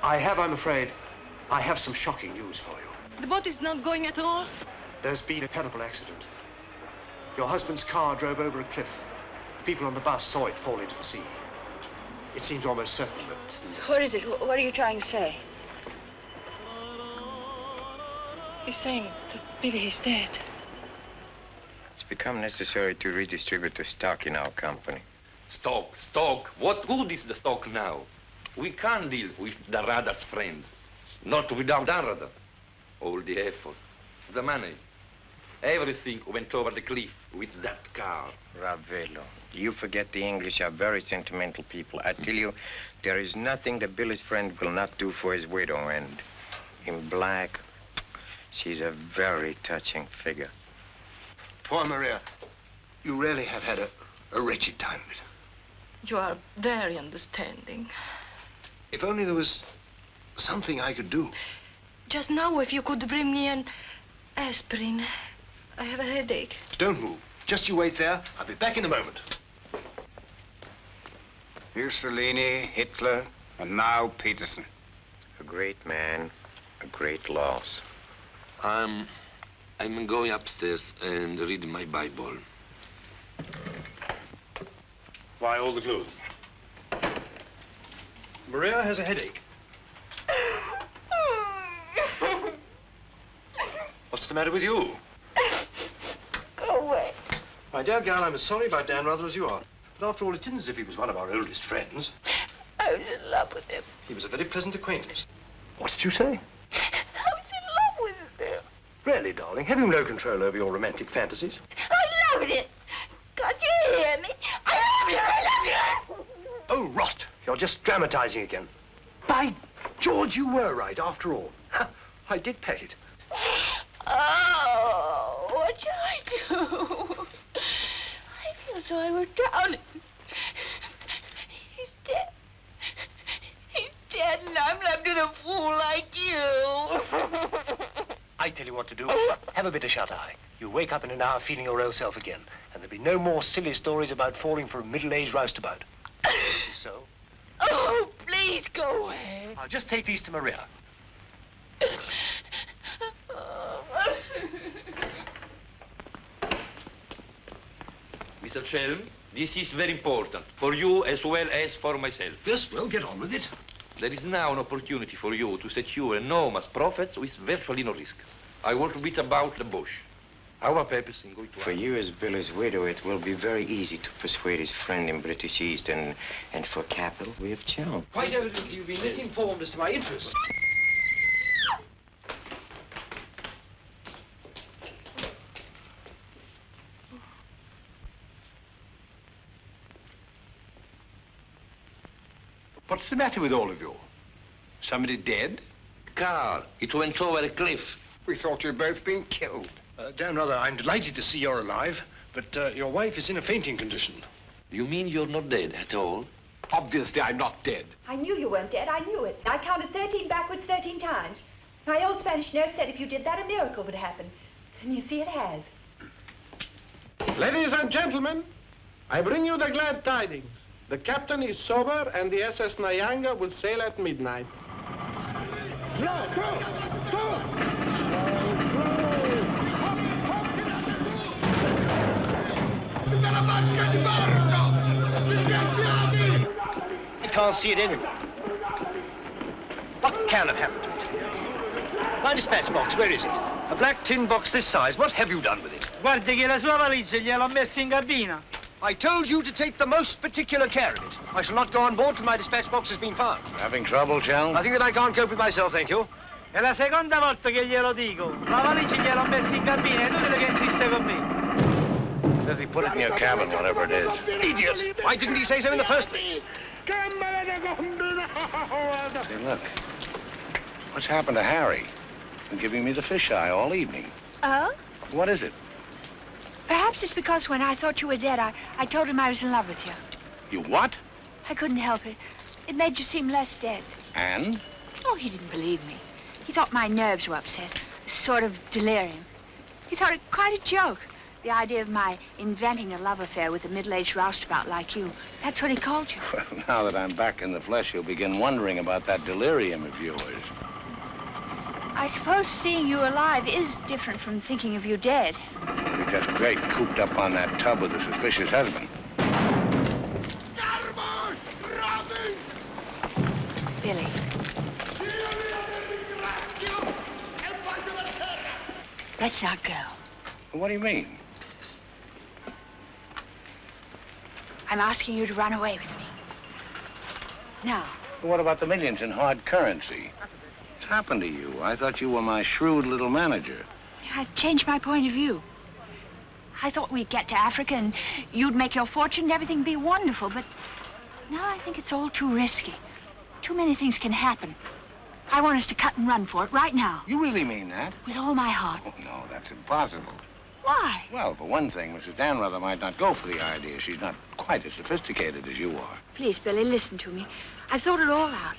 I'm afraid, I have some shocking news for you. The boat is not going at all? There's been a terrible accident. Your husband's car drove over a cliff. The people on the bus saw it fall into the sea. It seems almost certain that... What is it? What are you trying to say? He's saying that Billy is dead. It's become necessary to redistribute the stock in our company. Stock. What good is the stock now? We can't deal with the radar's friend. Not without the radar. All the effort, the money, everything went over the cliff with that car. Ravello, you forget the English are very sentimental people. I tell you, there is nothing that Billy's friend will not do for his widow. And in black, she's a very touching figure. Poor Maria, you really have had a wretched time of it. You are very understanding. If only there was something I could do. Just now, if you could bring me an aspirin. I have a headache. Don't move. Just you wait there. I'll be back in a moment. Mussolini, Hitler, and now Peterson. A great man, a great loss. I'm going upstairs and reading my Bible. Why all the gloom? Maria has a headache. What's the matter with you? Go away. My dear girl, I'm as sorry about Dan rather as you are. But after all, it isn't as if he was one of our oldest friends. I was in love with him. He was a very pleasant acquaintance. What did you say? I was in love with him. Really, darling, have you no control over your romantic fantasies? I loved it. Can't you hear me? I love you. I love you. Oh, rot. You're just dramatizing again. By George, you were right after all. I did pet it. Oh, what shall I do? I feel so I were drowning. He's dead. He's dead, and I'm left in a fool like you. I tell you what to do. Have a bit of shut-eye. You wake up in an hour feeling your real self again, and there'll be no more silly stories about falling for a middle-aged roustabout. So? Oh, please go away. I'll just take these to Maria. Mr. Chelm, this is very important, for you as well as for myself. Yes, well, get on with it. There is now an opportunity for you to secure enormous profits with virtually no risk. I want to beat about the bush. Our purpose in going to... For you as Billy's widow, it will be very easy to persuade his friend in British East, and for capital, we have Chelm. Quite evidently, you've been misinformed as to my interests. What's the matter with all of you? Somebody dead? Car, it went over a cliff. We thought you'd both been killed. Dan Ruther, I'm delighted to see you're alive, but your wife is in a fainting condition. You mean you're not dead at all? Obviously, I'm not dead. I knew you weren't dead. I knew it. I counted 13 backwards 13 times. My old Spanish nurse said if you did that, a miracle would happen. And you see, it has. Ladies and gentlemen, I bring you the glad tidings. The captain is sober, and the SS Nyanga will sail at midnight. I can't see it anywhere. What can have happened to it? My dispatch box, where is it? A black tin box this size. What have you done with it? Guardi che la sua valigia gliel'ho messa in cabina. I told you to take the most particular care of it. I shall not go on board till my dispatch box has been found. Having trouble, Chell? I think that I can't cope with myself, thank you. È la seconda volta che glielo dico. La valigia gliel'ho messa in cabina, è inutile che insiste con me. Says he put it in your cabin, whatever it is. Idiot! Why didn't he say so in the first place? Say, look. What's happened to Harry? Been giving me the fisheye all evening. Oh? What is it? Perhaps it's because when I thought you were dead, I told him I was in love with you. You what? I couldn't help it. It made you seem less dead. And? Oh, he didn't believe me. He thought my nerves were upset. A sort of delirium. He thought it quite a joke. The idea of my inventing a love affair with a middle-aged roustabout like you. That's what he called you. Well, now that I'm back in the flesh, you'll begin wondering about that delirium of yours. I suppose seeing you alive is different from thinking of you dead. You're just great cooped up on that tub with a suspicious husband. Billy. Let's not go. What do you mean? I'm asking you to run away with me. Now. What about the millions in hard currency? What's happened to you? I thought you were my shrewd little manager. I've changed my point of view. I thought we'd get to Africa and you'd make your fortune and everything be wonderful, but now I think it's all too risky. Too many things can happen. I want us to cut and run for it right now. You really mean that? With all my heart. Oh, no, that's impossible. Why? Well, for one thing, Mrs. Danrother might not go for the idea. She's not quite as sophisticated as you are. Please, Billy, listen to me. I've thought it all out.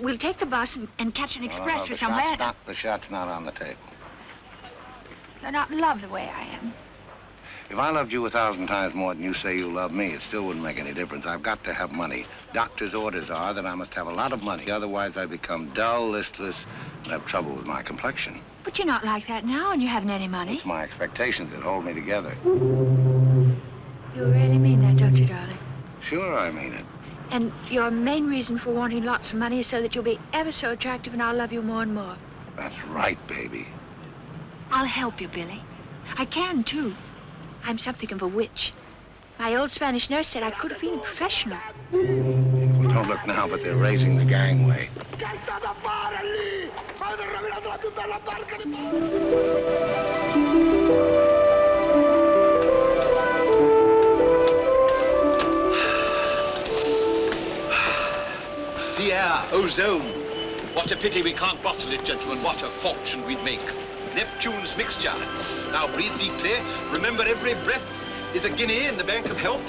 We'll take the bus and catch an express no, or somewhere. The shot's not on the table. You're not in love the way I am. If I loved you 1,000 times more than you say you love me, it still wouldn't make any difference. I've got to have money. Doctor's orders are that I must have a lot of money. Otherwise, I become dull, listless, and have trouble with my complexion. But you're not like that now, and you haven't any money. It's my expectations that hold me together. You really mean that, don't you, darling? Sure, I mean it. And your main reason for wanting lots of money is so that you'll be ever so attractive and I'll love you more and more. That's right, baby. I'll help you, Billy. I can, too. I'm something of a witch. My old Spanish nurse said I could have been a professional. Well, don't look now, but they're raising the gangway. Sea air, ozone. What a pity we can't bottle it, gentlemen. What a fortune we'd make. Neptune's mixture. Now breathe deeply. Remember, every breath is a guinea in the bank of health.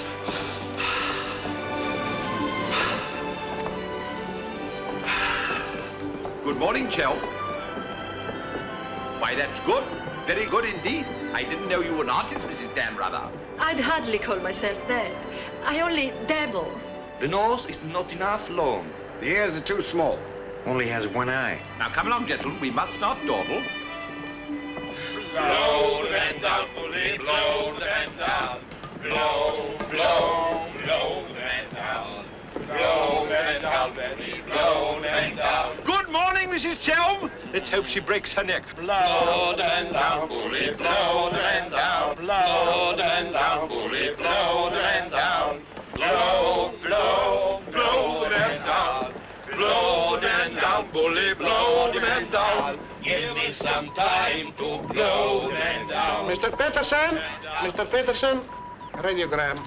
Good morning, Chell. Why, that's good. Very good indeed. I didn't know you were an artist, Mrs. Danrother. I'd hardly call myself that. I only dabble. The nose is not enough long. The ears are too small. Only has one eye. Now, come along, gentlemen. We must not dawdle. Blow the man down, bully, blow the man down. Blow, blow, blow the man down. Blow the man down, Benny, blow the man down. Good morning, Mrs. Chelm. Let's hope she breaks her neck. Blow the man down, bully, blow the man down. Blow the man down, bully, blow the man down. Blow, blow, blow the man down. Blow the man down, bully, blow the man down. Give me some time to blow the man down. Mr. Peterson? Mr. Peterson? Radiogram.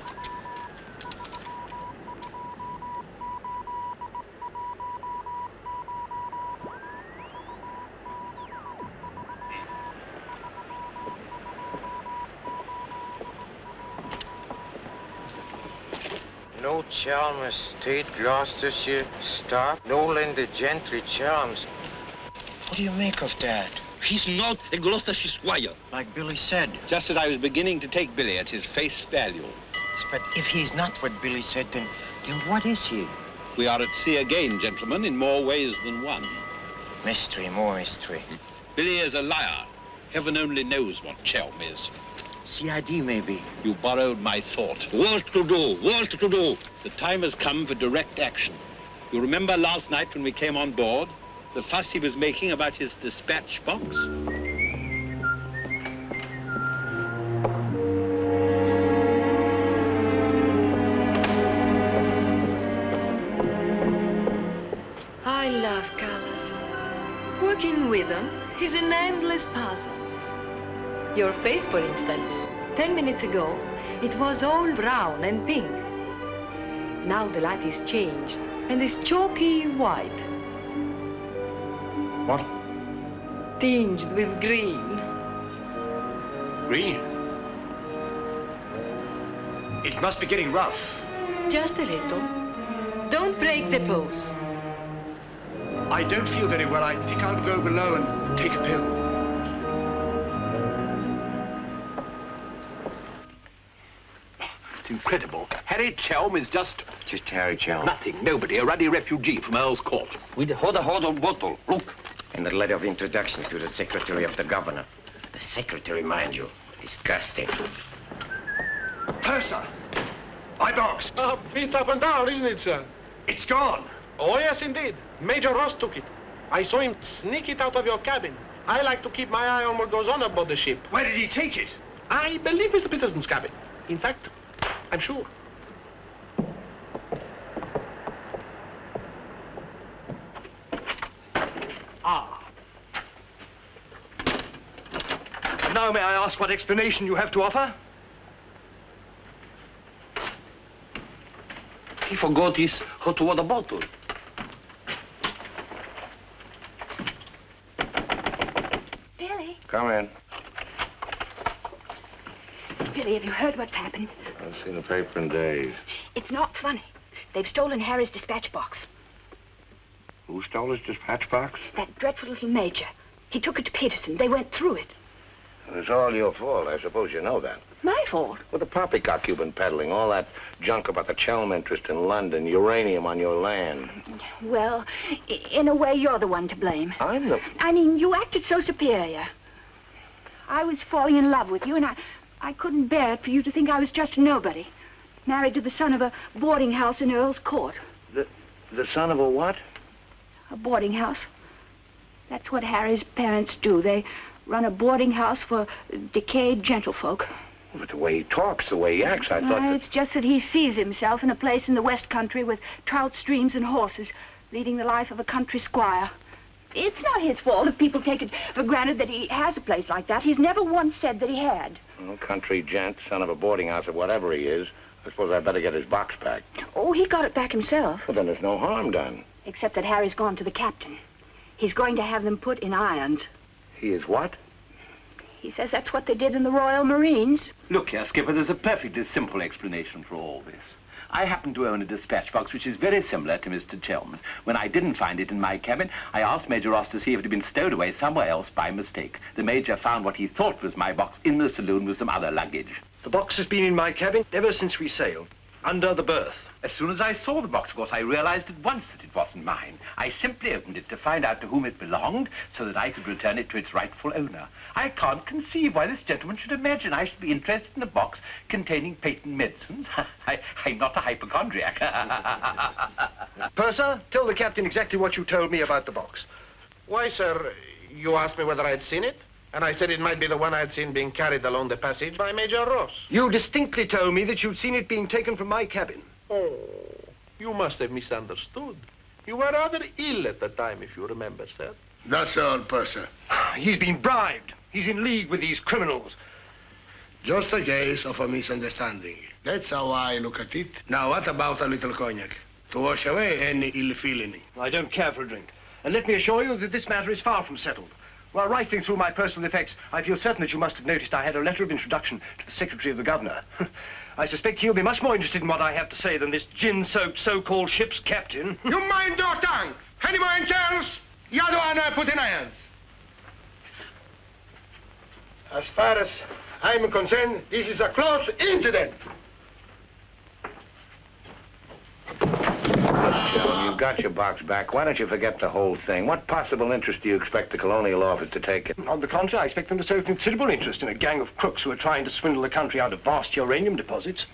No Chalmers State, Gloucestershire, stop. No Linda Gentry Chalmers. What do you make of that? He's not a Gloucestershire squire. Like Billy said. Just as I was beginning to take Billy at his face value. But if he's not what Billy said, then what is he? We are at sea again, gentlemen, in more ways than one. Mystery, more mystery. Billy is a liar. Heaven only knows what Chelm is. CID, maybe. You borrowed my thought. What to do? What to do? The time has come for direct action. You remember last night when we came on board? The fuss he was making about his dispatch box? love colors. Working with them is an endless puzzle. Your face, for instance. 10 minutes ago, it was all brown and pink. Now the light is changed and is chalky white. What? Tinged with green. Green? It must be getting rough. Just a little. Don't break the pose. I don't feel very well. I think I'll go below and take a pill. It's incredible. Harry Chelm is just Harry Chelm. nothing, nobody, a ruddy refugee from Earl's Court. With a hot bottle. Look. And the letter of introduction to the secretary of the governor. The secretary, mind you. Disgusting. Purser! My box! Beat up and down, isn't it, sir? It's gone. Oh, yes, indeed. Major Ross took it. I saw him sneak it out of your cabin. I like to keep my eye on what goes on aboard the ship. Where did he take it? I believe Mr. Peterson's cabin. In fact, I'm sure. And now may I ask what explanation you have to offer? He forgot his hot water bottle. Billy? Come in. Billy, have you heard what's happened? I've seen the paper in days. It's not funny. They've stolen Harry's dispatch box. Who stole his dispatch box? That dreadful little major. He took it to Peterson. They went through it. It's all your fault. I suppose you know that. My fault? With the poppycock you've been peddling, all that junk about the Chelm interest in London, uranium on your land. Well, in a way, you're the one to blame. I'm the... I mean, you acted so superior. I was falling in love with you, and I couldn't bear it for you to think I was just a nobody. Married to the son of a boarding house in Earl's Court. The son of a what? A boarding house. That's what Harry's parents do. They run a boarding house for decayed gentlefolk. But the way he talks, the way he acts, I thought that... It's just that he sees himself in a place in the West Country with trout streams and horses, leading the life of a country squire. It's not his fault if people take it for granted that he has a place like that. He's never once said that he had. Well, country gent, son of a boarding house or whatever he is, I suppose I'd better get his box back. Oh, he got it back himself. Well, then there's no harm done. Except that Harry's gone to the captain. He's going to have them put in irons. He is what? He says that's what they did in the Royal Marines. Look here, Skipper, there's a perfectly simple explanation for all this. I happen to own a dispatch box which is very similar to Mr. Chelm's. When I didn't find it in my cabin, I asked Major Ross to see if it had been stowed away somewhere else by mistake. The Major found what he thought was my box in the saloon with some other luggage. The box has been in my cabin ever since we sailed, under the berth. As soon as I saw the box, of course, I realized at once that it wasn't mine. I simply opened it to find out to whom it belonged so that I could return it to its rightful owner. I can't conceive why this gentleman should imagine I should be interested in a box containing patent medicines. I'm not a hypochondriac. Purser, tell the captain exactly what you told me about the box. Why, sir, you asked me whether I'd seen it, and I said it might be the one I'd seen being carried along the passage by Major Ross. You distinctly told me that you'd seen it being taken from my cabin. Oh, you must have misunderstood. You were rather ill at the time, if you remember, sir. That's all, Purser. He's been bribed. He's in league with these criminals. Just a case of a misunderstanding. That's how I look at it. Now, what about a little cognac? To wash away any ill feeling. I don't care for a drink. And let me assure you that this matter is far from settled. While rifling through my personal effects, I feel certain that you must have noticed I had a letter of introduction to the secretary of the governor. I suspect he'll be much more interested in what I have to say than this gin-soaked so-called ship's captain. You mind your tongue! Any more else? The other one I put in irons. As far as I'm concerned, this is a close incident. Well, you've got your box back. Why don't you forget the whole thing? What possible interest do you expect the Colonial Office to take in? On the contrary, I expect them to show considerable interest in a gang of crooks who are trying to swindle the country out of vast uranium deposits.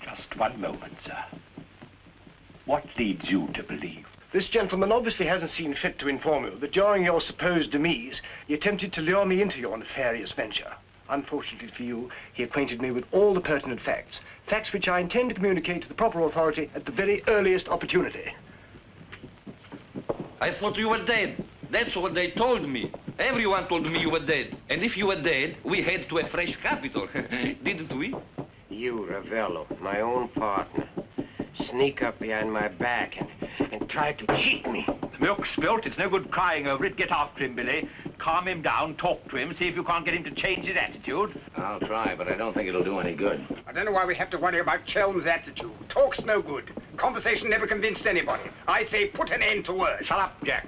Just one moment, sir. What leads you to believe? This gentleman obviously hasn't seen fit to inform you that during your supposed demise, he attempted to lure me into your nefarious venture. Unfortunately for you, he acquainted me with all the pertinent facts. Facts which I intend to communicate to the proper authority at the very earliest opportunity. I thought you were dead. That's what they told me. Everyone told me you were dead. And if you were dead, we head to a fresh capital. Didn't we? You, Ravello, my own partner, sneak up behind my back and try to cheat me. The milk's spilt. It's no good crying over it. Get after him, Billy. Calm him down, talk to him, see if you can't get him to change his attitude. I'll try, but I don't think it'll do any good. I don't know why we have to worry about Chelm's attitude. Talk's no good. Conversation never convinced anybody. I say put an end to words. Shut up, Jack.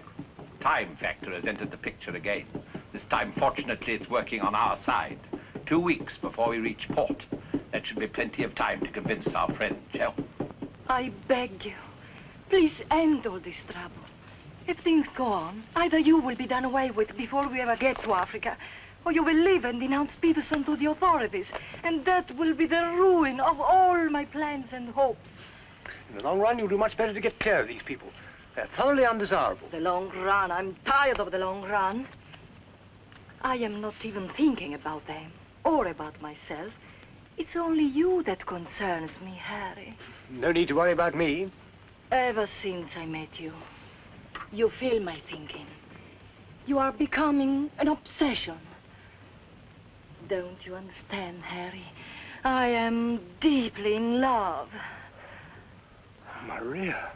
Time factor has entered the picture again. This time, fortunately, it's working on our side. 2 weeks before we reach port. That should be plenty of time to convince our friend, Chel. I beg you, please end all this trouble. If things go on, either you will be done away with before we ever get to Africa, or you will leave and denounce Peterson to the authorities, and that will be the ruin of all my plans and hopes. In the long run, you'll do much better to get clear of these people. They're thoroughly undesirable. The long run. I'm tired of the long run. I am not even thinking about them or about myself. It's only you that concerns me, Harry. No need to worry about me. Ever since I met you, you fill my thinking. You are becoming an obsession. Don't you understand, Harry? I am deeply in love. Maria.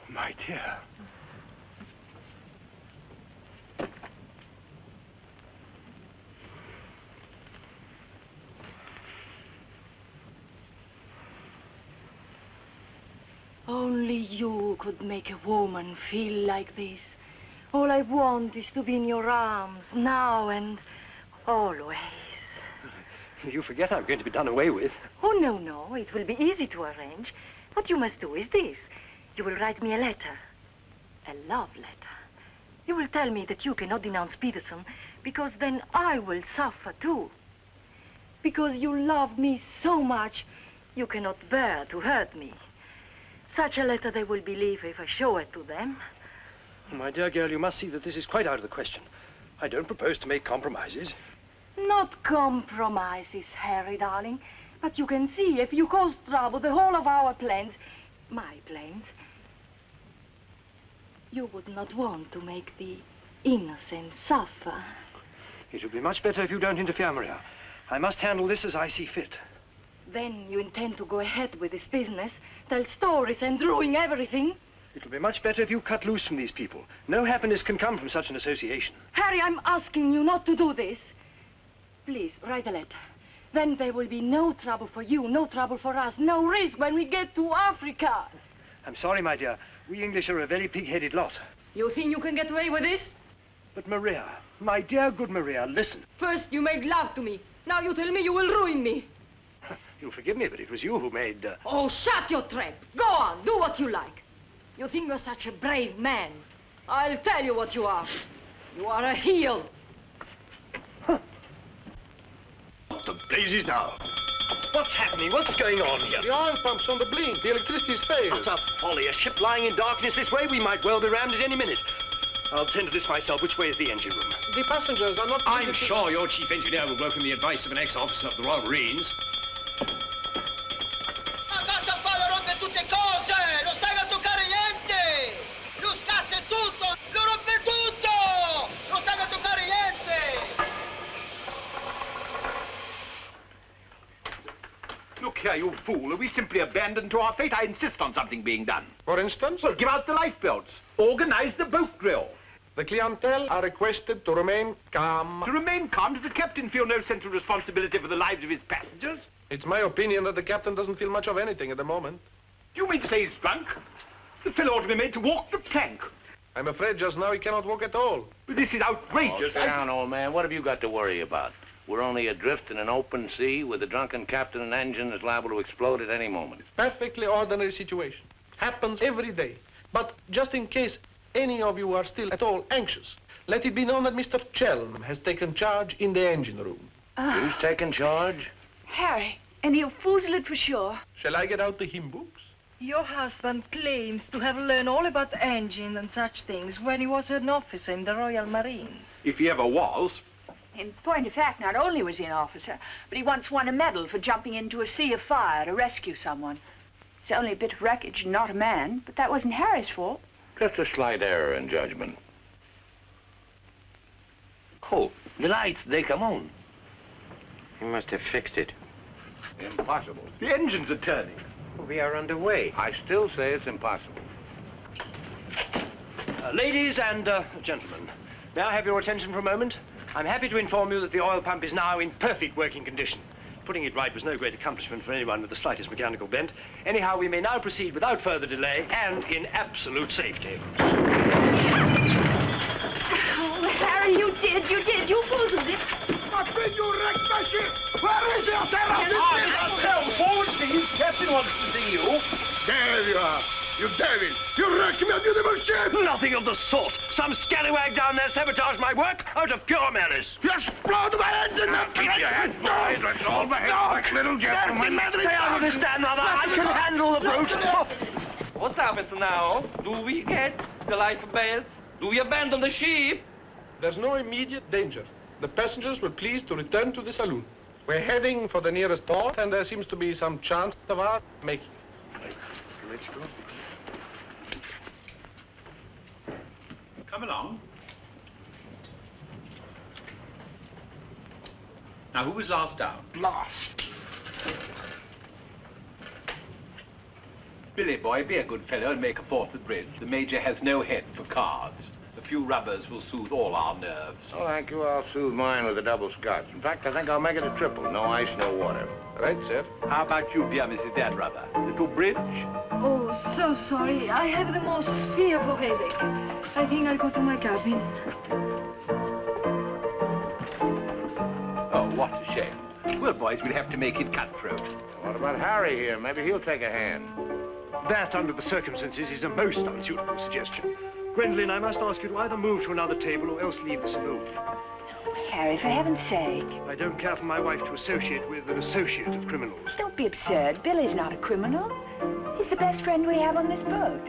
My dear. Only you could make a woman feel like this. All I want is to be in your arms, now and always. You forget I'm going to be done away with. Oh, no, no. It will be easy to arrange. What you must do is this. You will write me a letter. A love letter. You will tell me that you cannot denounce Peterson, because then I will suffer too. Because you love me so much, you cannot bear to hurt me. Such a letter they will believe if I show it to them. My dear girl, you must see that this is quite out of the question. I don't propose to make compromises. Not compromises, Harry, darling. But you can see if you cause trouble, the whole of our plans, my plans, you would not want to make the innocent suffer. It would be much better if you don't interfere, Maria. I must handle this as I see fit. Then you intend to go ahead with this business, tell stories and ruin everything? It will be much better if you cut loose from these people. No happiness can come from such an association. Harry, I'm asking you not to do this. Please, write a letter. Then there will be no trouble for you, no trouble for us, no risk when we get to Africa. I'm sorry, my dear. We English are a very pig-headed lot. You think you can get away with this? But Maria, my dear good Maria, listen. First you made love to me. Now you tell me you will ruin me. You'll forgive me, but it was you who made... Oh, shut your trap. Go on, do what you like. You think you're such a brave man. I'll tell you what you are. You are a heel. What the blazes now? What's happening? What's going on here? The oil pump's on the blink. The electricity's failed. Utter folly. A ship lying in darkness this way, we might well be rammed at any minute. I'll tend to this myself. Which way is the engine room? The passengers are not... I'm sure your chief engineer will welcome the advice of an ex-officer of the Royal Marines. Look here, you fool. Are we simply abandoned to our fate? I insist on something being done. For instance? Well, give out the lifebelts. Organize the boat drill. The clientele are requested to remain calm. To remain calm? Does the captain feel no sense of responsibility for the lives of his passengers? It's my opinion that the captain doesn't feel much of anything at the moment. Do you mean to say he's drunk? The fellow ought to be made to walk the plank. I'm afraid just now he cannot walk at all. But this is outrageous. Oh, sit down, old man. What have you got to worry about? We're only adrift in an open sea with a drunken captain and engine that's liable to explode at any moment. Perfectly ordinary situation. Happens every day. But just in case any of you are still at all anxious, let it be known that Mr. Chelm has taken charge in the engine room. Who's taken charge? Harry, and you fooled it for sure. Shall I get out the hymn books? Your husband claims to have learned all about engines and such things when he was an officer in the Royal Marines. If he ever was. In point of fact, not only was he an officer, but he once won a medal for jumping into a sea of fire to rescue someone. It's only a bit of wreckage and not a man, but that wasn't Harry's fault. Just a slight error in judgment. Oh, the lights, they come on. He must have fixed it. Impossible. The engines are turning. We are underway. I still say it's impossible. Ladies and gentlemen, may I have your attention for a moment? I'm happy to inform you that the oil pump is now in perfect working condition. Putting it right was no great accomplishment for anyone with the slightest mechanical bent. Anyhow, we may now proceed without further delay and in absolute safety. Oh, Harry, you did. You fooled it. But you wrecked my ship! Where is your terror? Forward, please. Captain wants to see you. There you are. You devil! You wrecked my beautiful ship! Nothing of the sort. Some scallywag down there sabotaged my work out of pure malice. You explode my engine! Keep your hands, boys. Let's all behave like little gentlemen. Stay out of this, Dan, mother. I can handle the brute. What happens now? Do we get the life belts? Do we abandon the ship? There's no immediate danger. The passengers were pleased to return to the saloon. We're heading for the nearest port, and there seems to be some chance of our making it. Let's go. Come along. Now, who was last down? Last. Billy, boy, be a good fellow and make a fourth at bridge. The Major has no head for cards. A few rubbers will soothe all our nerves. Oh, thank you. I'll soothe mine with a double scotch. In fact, I think I'll make it a triple. No ice, no water. Right, sir. How about you, dear Mrs. Dan Rubber? Little bridge? Oh, so sorry. I have the most fearful headache. I think I'll go to my cabin. Oh, what a shame. Well, boys, we'll have to make it cutthroat. What about Harry here? Maybe he'll take a hand. That, under the circumstances, is a most unsuitable suggestion. Gwendolen, I must ask you to either move to another table or else leave the saloon. Harry, for heaven's sake. I don't care for my wife to associate with an associate of criminals. Don't be absurd. Billy's not a criminal. He's the best friend we have on this boat.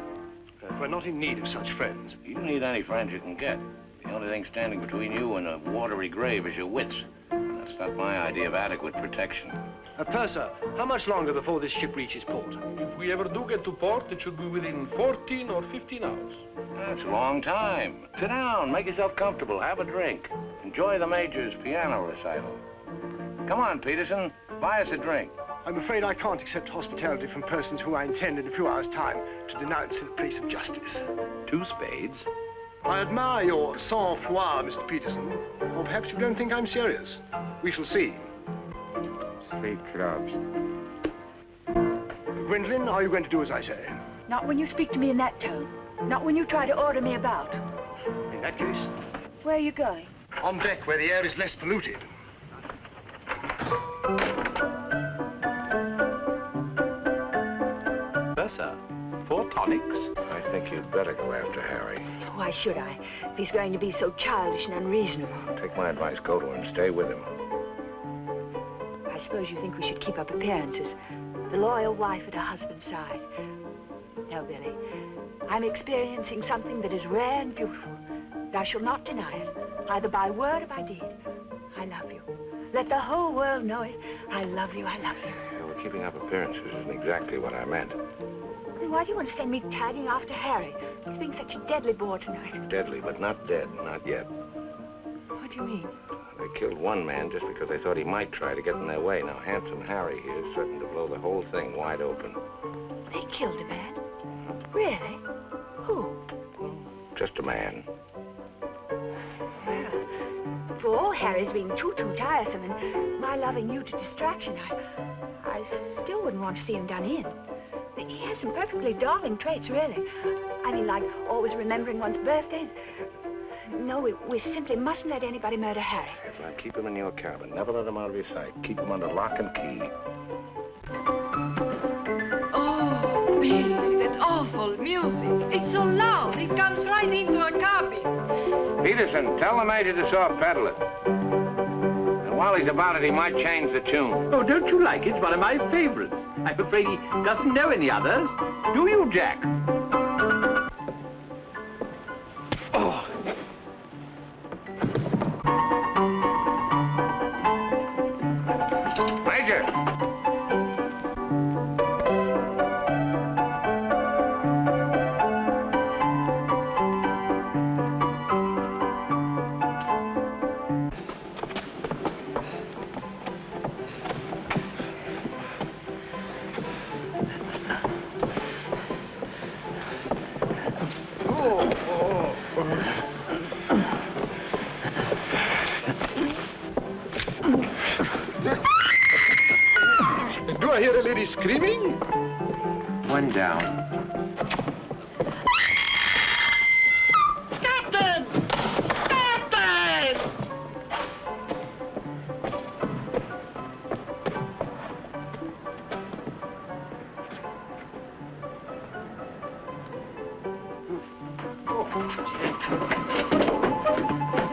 We're not in need of such friends. You don't need any friends you can get. The only thing standing between you and a watery grave is your wits. That's not my idea of adequate protection. Purser, how much longer before this ship reaches port? If we ever do get to port, it should be within 14 or 15 hours. That's a long time. Sit down, make yourself comfortable, have a drink. Enjoy the Major's piano recital. Come on, Peterson, buy us a drink. I'm afraid I can't accept hospitality from persons who I intend in a few hours' time to denounce in a place of justice. 2 spades. I admire your sang-froid, Mr. Peterson. Or perhaps you don't think I'm serious. We shall see. 3 clubs. Gwendolen, are you going to do as I say? Not when you speak to me in that tone. Not when you try to order me about. In that case? Where are you going? On deck, where the air is less polluted. Sir, 4 tonics? I think you'd better go after Harry. Why should I? If he's going to be so childish and unreasonable. Take my advice, go to him, stay with him. I suppose you think we should keep up appearances. The loyal wife at her husband's side. No, Billy. I'm experiencing something that is rare and beautiful. And I shall not deny it, either by word or by deed. I love you. Let the whole world know it. I love you, I love you. Yeah, well, keeping up appearances isn't exactly what I meant. Then why do you want to send me tagging after Harry? He's being such a deadly bore tonight. Deadly, but not dead, not yet. What do you mean? They killed one man just because they thought he might try to get in their way. Now, handsome Harry here is certain to blow the whole thing wide open. They killed a man? Really? Who? Just a man. Well, for all Harry's being too tiresome and my loving you to distraction, I still wouldn't want to see him done in. He has some perfectly darling traits, really. I mean, like always remembering one's birthday. No, we simply mustn't let anybody murder Harry. Yes, now keep him in your cabin. Never let him out of your sight. Keep him under lock and key. Oh, Billy, that awful music. It's so loud. It comes right into our cabin. Peterson, tell the Major to soft pedal it. And while he's about it, he might change the tune. Oh, don't you like it? It's one of my favorites. I'm afraid he doesn't know any others. Do you, Jack? Oh. hear a lady screaming. One down. Captain! Captain!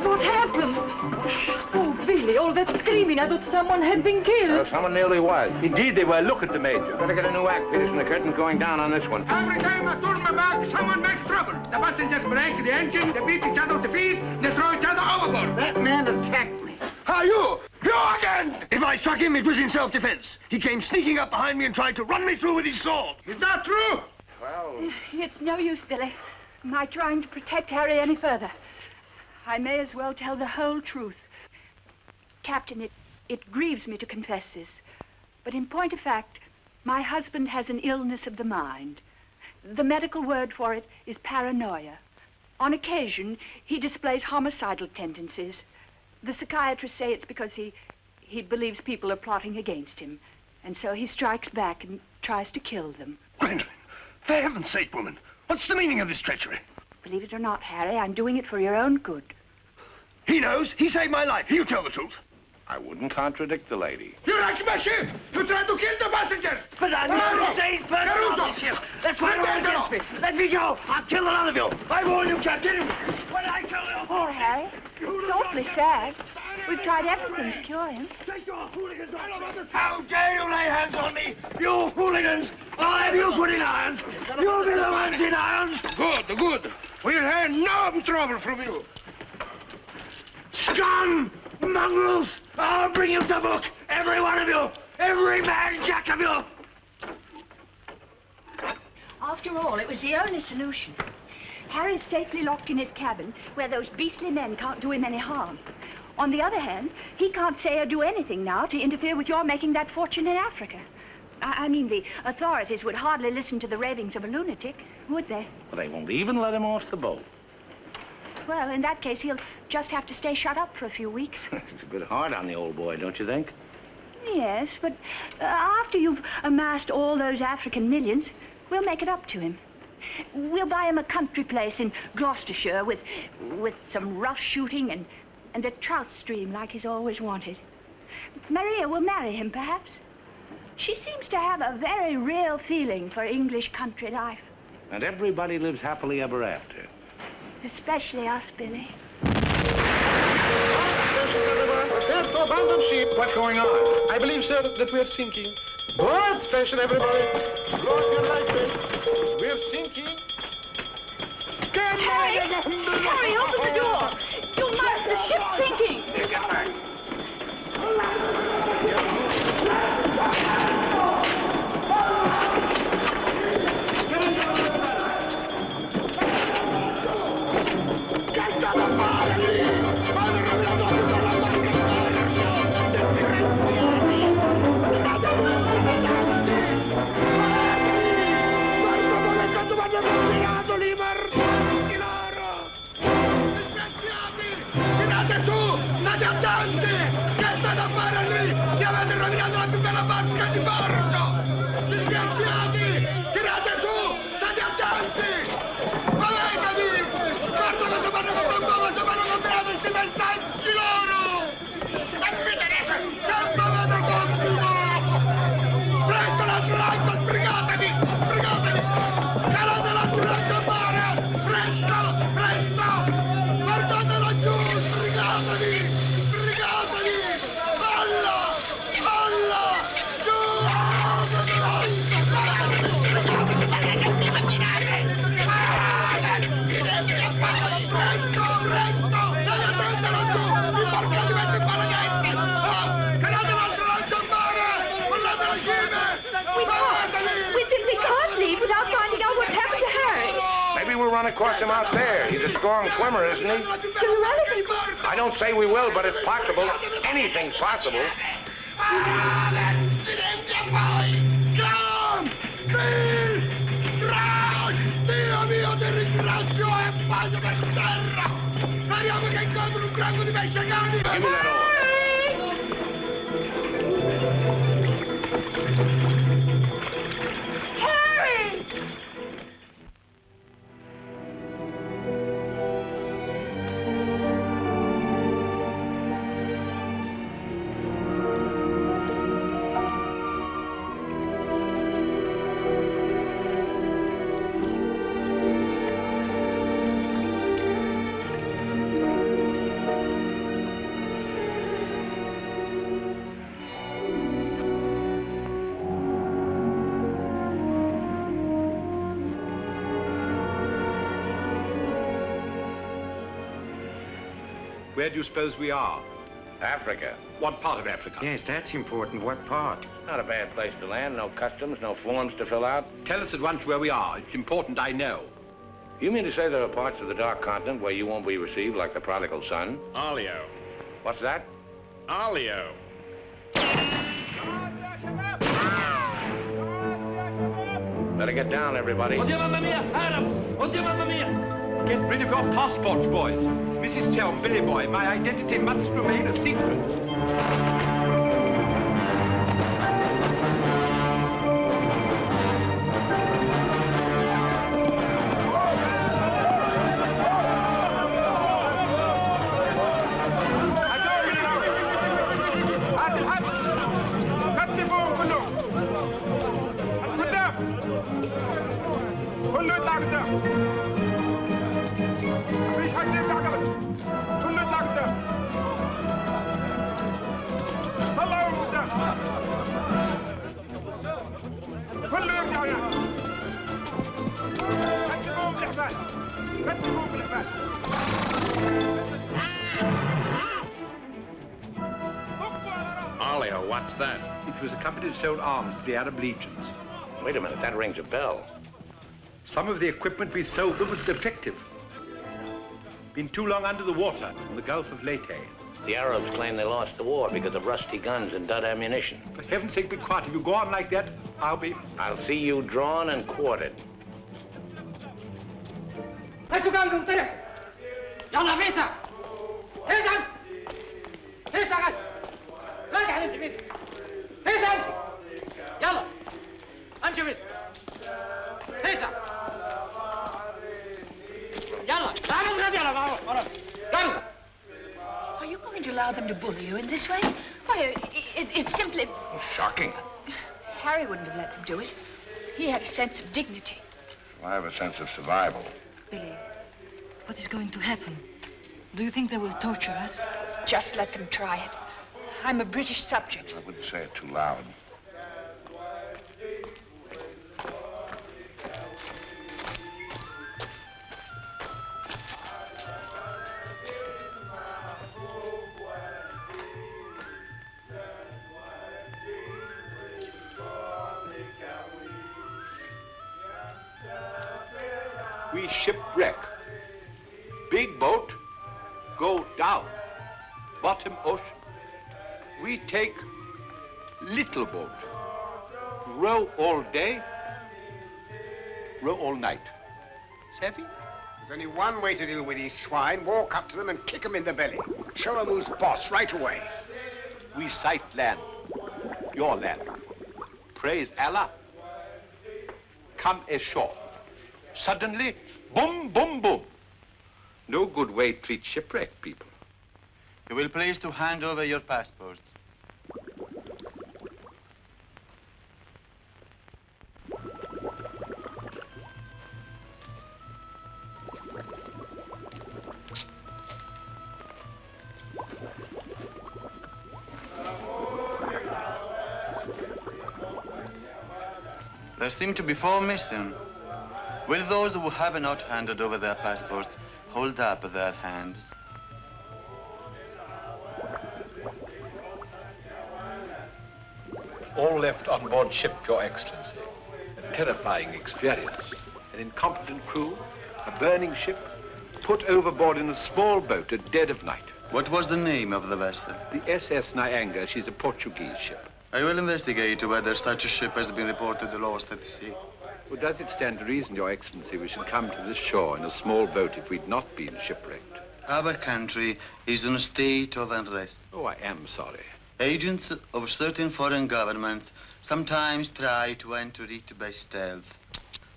What happened? Oh, Billy, all that screaming. I thought someone had been killed. Someone nearly was. Indeed, they were. Look at the Major. Better get a new act, Peterson. The curtain's going down on this one. Every time I turn my back, someone makes trouble. The passengers break the engine, they beat each other with the feet, they throw each other overboard. That man attacked me. How you? You again! If I struck him, it was in self-defense. He came sneaking up behind me and tried to run me through with his sword. Is that true? Well... It's no use, Billy. My trying to protect Harry any further. I may as well tell the whole truth. Captain, it grieves me to confess this, but in point of fact, my husband has an illness of the mind. The medical word for it is paranoia. On occasion, he displays homicidal tendencies. The psychiatrists say it's because he believes people are plotting against him, and so he strikes back and tries to kill them. Gwendolyn, for heaven's sake, woman, what's the meaning of this treachery? Believe it or not, Harry, I'm doing it for your own good. He knows. He saved my life. He'll tell the truth. I wouldn't contradict the lady. You wrecked my ship! You tried to kill the passengers! But I'm not a sane person on this ship. That's why you're against me. Let me go. I'll kill the lot of you. I warn you, Captain. When I kill you... Poor Harry. It's awfully sad. We've tried everything to cure him. Take your hooligans off. How dare you lay hands on me? You hooligans! I'll have you put in irons. You'll be the ones in irons. Good, good. We'll have no trouble from you. Scum! Mongrels! I'll bring you to book! Every one of you! Every man jack of you! After all, it was the only solution. Harry's safely locked in his cabin, where those beastly men can't do him any harm. On the other hand, he can't say or do anything now to interfere with your making that fortune in Africa. I mean, the authorities would hardly listen to the ravings of a lunatic, would they? Well, they won't even let him off the boat. Well, in that case, he'll just have to stay shut up for a few weeks. It's a bit hard on the old boy, don't you think? Yes, but after you've amassed all those African millions, we'll make it up to him. We'll buy him a country place in Gloucestershire with some rough shooting and a trout stream like he's always wanted. Maria will marry him, perhaps. She seems to have a very real feeling for English country life. And everybody lives happily ever after. Especially us, Billy. Prepare to abandon ship. What's going on? I believe, sir, that we're sinking. Board station, everybody. Blow up your life belts. We're sinking. Harry! Harry, open the door! You must! The ship's sinking! Tirate su! State attenti! Che state a fare lì? Mi avete rovinato la più bella barca di porto! Disgraziati! Tirate su! State attenti! Muovetevi! Guarda cosa fanno con Bambò, cosa fanno combinato questi messaggi loro! E mi tenete! Che m'avete complicato! Presto l'altro lago, sbrigatevi! Sbrigatevi! Calate l'altro lago a mare! Presto! Presto! Guardatelo giù! Sbrigatevi! Sbrigatevi! Alla! Alla! Giù! Presto! Presto! Tenetelo giù! Importatamente i palanetti! Calate l'altro lancio a mare! Mollate le cime! We simply can't leave without finding out what's happened to Harry. Maybe we'll run across him out there. He's a strong swimmer, isn't he? Do you really think? I don't say we will, but it's possible. Anything's possible. Silenzio poi! Clam! Bill! Crash! Dio mio, ti ringrazio e pace per terra! Speriamo che incontri un branco di pesce cani! Give me that oar. Where do you suppose we are? Africa. What part of Africa? Yes, that's important. What part? Not a bad place to land. No customs, no forms to fill out. Tell us at once where we are. It's important I know. You mean to say there are parts of the Dark Continent where you won't be received like the prodigal son? Alio. What's that? Alio. Better get down, everybody. Oddio, mamma mia! Arabs! Oddio, mamma mia! Get rid of your passports, boys. Mrs. Chow, Billy boy, my identity must remain a secret. Alio, what's that? It was a company that sold arms to the Arab legions. Wait a minute, that rings a bell. Some of the equipment we sold them was defective. Been too long under the water in the Gulf of Leyte. The Arabs claim they lost the war because of rusty guns and dud ammunition. For heaven's sake, be quiet. If you go on like that, I'll see you drawn and quartered. يلا فيسا فيسا فيسا قال راجع انت فيسا فيسا يلا امشي فيسا فيسا يلا تعال غادي يلا Are you going to allow them to bully you in this way? Why, it's simply... Shocking. Harry wouldn't have let them do it. He had a sense of dignity. I have a sense of survival. Billy, what is going to happen? Do you think they will torture us? Just let them try it. I'm a British subject. I wouldn't say it too loud. We shipwreck. Big boat, go down. Bottom ocean. We take little boat. Row all day, row all night. Savvy? There's only one way to deal with these swine. Walk up to them and kick them in the belly. Show them who's boss right away. We sight land. Your land. Praise Allah. Come ashore. Suddenly, boom, boom, boom. No good way to treat shipwrecked people. You will please to hand over your passports. There seem to be 4 missing. Will those who have not handed over their passports hold up their hands? All left on board ship, Your Excellency. A terrifying experience. An incompetent crew, a burning ship, put overboard in a small boat at dead of night. What was the name of the vessel? The SS Nyanga. She's a Portuguese ship. I will investigate whether such a ship has been reported lost at sea. Well, does it stand to reason, Your Excellency, we should come to this shore in a small boat if we'd not been shipwrecked? Our country is in a state of unrest. Oh, I am sorry. Agents of certain foreign governments sometimes try to enter it by stealth,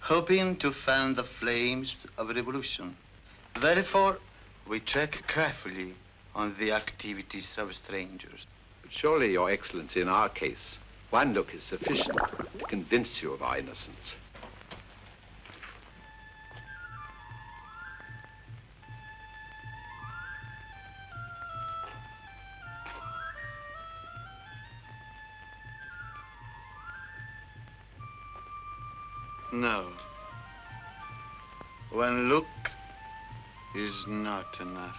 hoping to fan the flames of revolution. Therefore, we check carefully on the activities of strangers. But surely, Your Excellency, in our case, one look is sufficient to convince you of our innocence. No. One look is not enough.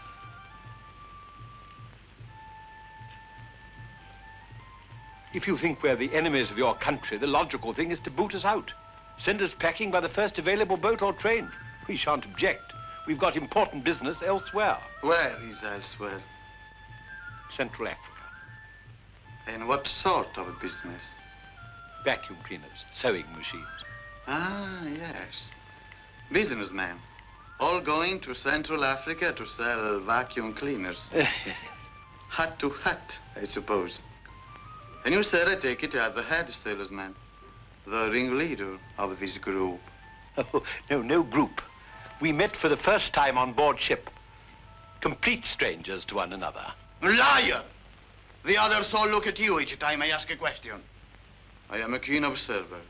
If you think we're the enemies of your country, the logical thing is to boot us out. Send us packing by the first available boat or train. We shan't object. We've got important business elsewhere. Where is elsewhere? Central Africa. And what sort of business? Vacuum cleaners, sewing machines. Ah, yes. Businessmen. All going to Central Africa to sell vacuum cleaners. Hat to hat, I suppose. And you, sir, I take it, are the head salesman, the ringleader of this group. Oh, no group. We met for the first time on board ship. Complete strangers to one another. Liar! The others all look at you each time I ask a question. I am a keen observer.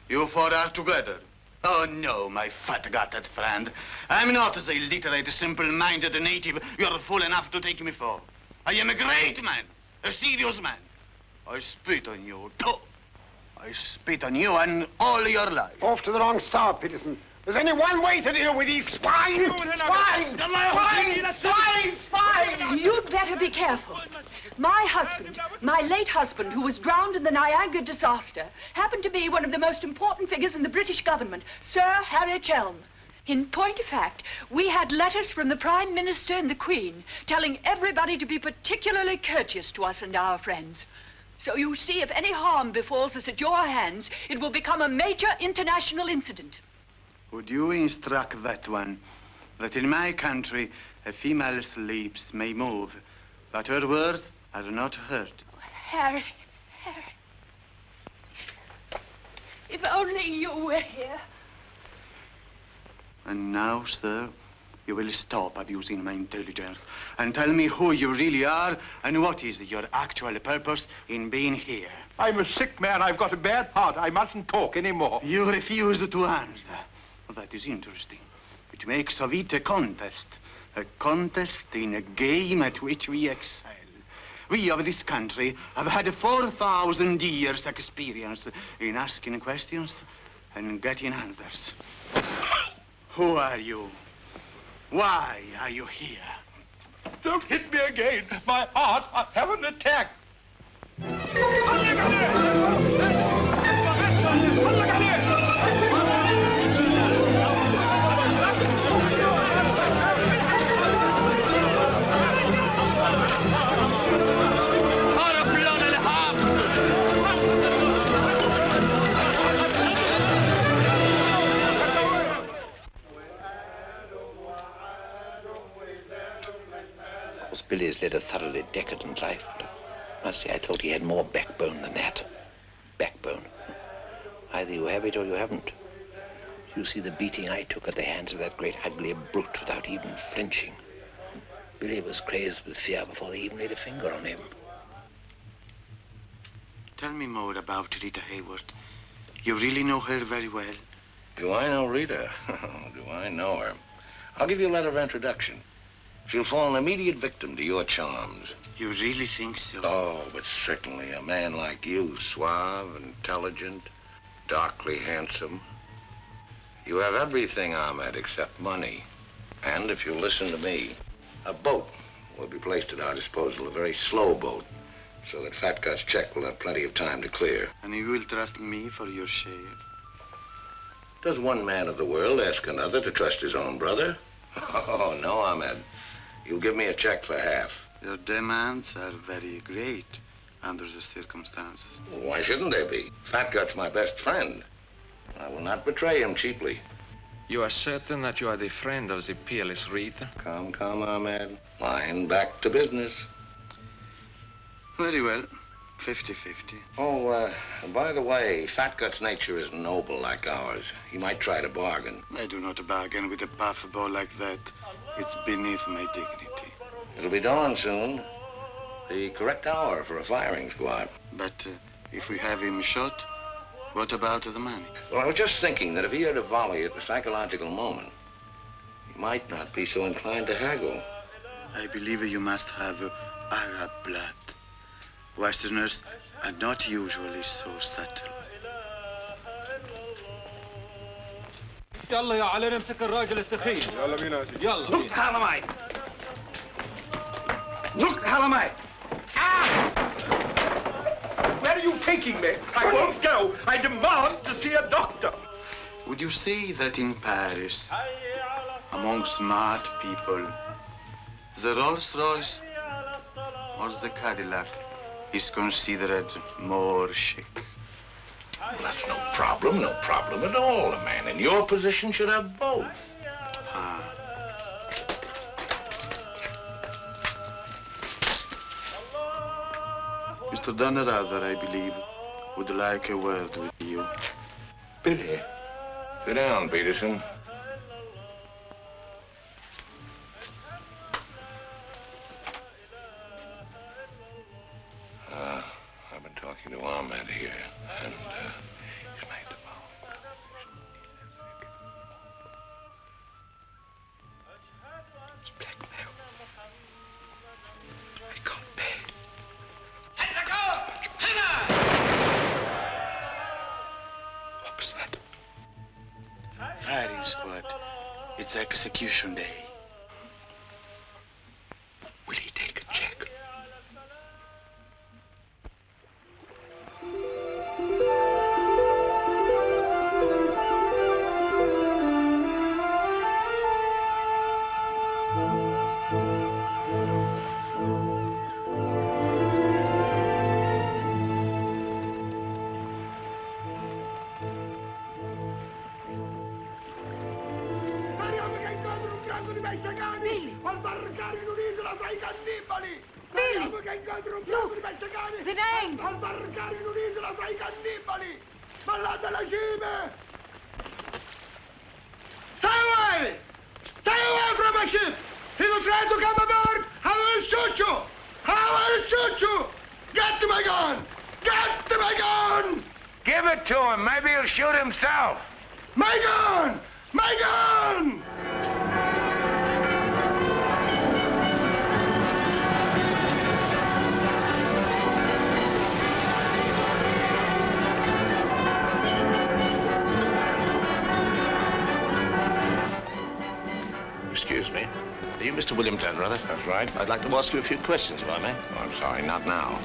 You four are together. Oh, no, my fat-gutted friend. I'm not the illiterate, simple-minded native you're fool enough to take me for. I am a great man, a serious man. I spit on you, too. I spit on you and all your life. Off to the wrong star, Peterson. There's only one way to deal with these swine! Swine! Swine! You'd better be careful. My husband, my late husband, who was drowned in the Niagara disaster, happened to be one of the most important figures in the British government, Sir Harry Chelm. In point of fact, we had letters from the Prime Minister and the Queen telling everybody to be particularly courteous to us and our friends. So you see, if any harm befalls us at your hands, it will become a major international incident. Would you instruct that one that in my country a female's lips may move, but her words are not heard? Harry. If only you were here. And now, sir, you will stop abusing my intelligence and tell me who you really are and what is your actual purpose in being here. I'm a sick man. I've got a bad heart. I mustn't talk anymore. You refuse to answer. Well, that is interesting. It makes of it a contest in a game at which we excel. We of this country have had 4,000 years' experience in asking questions and getting answers. Who are you? Why are you here? Don't hit me again. My heart, I have an attack. Billy's led a thoroughly decadent life, but I must say I thought he had more backbone than that. Backbone. Either you have it or you haven't. You see the beating I took at the hands of that great ugly brute without even flinching. Billy was crazed with fear before they even laid a finger on him. Tell me more about Rita Hayworth. You really know her very well? Do I know Rita? Do I know her? I'll give you a letter of introduction. She'll fall an immediate victim to your charms. You really think so? Oh, but certainly. A man like you, suave, intelligent, darkly handsome. You have everything, Ahmed, except money. And if you'll listen to me, a boat will be placed at our disposal, a very slow boat, so that Fat Gut's check will have plenty of time to clear. And you will trust me for your share? Does one man of the world ask another to trust his own brother? Oh, no, Ahmed. You'll give me a check for half. Your demands are very great under the circumstances. Well, why shouldn't they be? Fat Gut's my best friend. I will not betray him cheaply. You are certain that you are the friend of the peerless Rita? Come, Ahmed. Line back to business. Very well. 50-50. Oh, by the way, Fat Gut's nature is noble like ours. He might try to bargain. I do not bargain with a puffball like that. It's beneath my dignity. It'll be dawn soon. The correct hour for a firing squad. But if we have him shot, what about the money? Well, I was just thinking that if he had a volley at the psychological moment, he might not be so inclined to haggle. I believe you must have Arab blood. Westerners are not usually so subtle. يلا يا علي نمسك الراجل الثخين. يلا بينا يا سيدي. يلا. Look, Halamite. Look, Halamite. Ah! taking me? I won't go. I demand to see a doctor. Would you say that in Paris, among smart people, the Rolls-Royce or the Cadillac is considered more chic? Well, that's no problem at all. A man in your position should have both. Mr. Dunrather, I believe, would like a word with you. Billy. Sit down, Peterson. I've been talking to Ahmed here, and he's made the vow. It's blackmail. I can't pay. What was that? Firing squad. It's execution day. Will he take a check? Shoot himself. My gun! My gun! Excuse me. Are you Mr. William Dunrather? That's right. I'd like to ask you a few questions, if I may. Oh, I'm sorry, not now.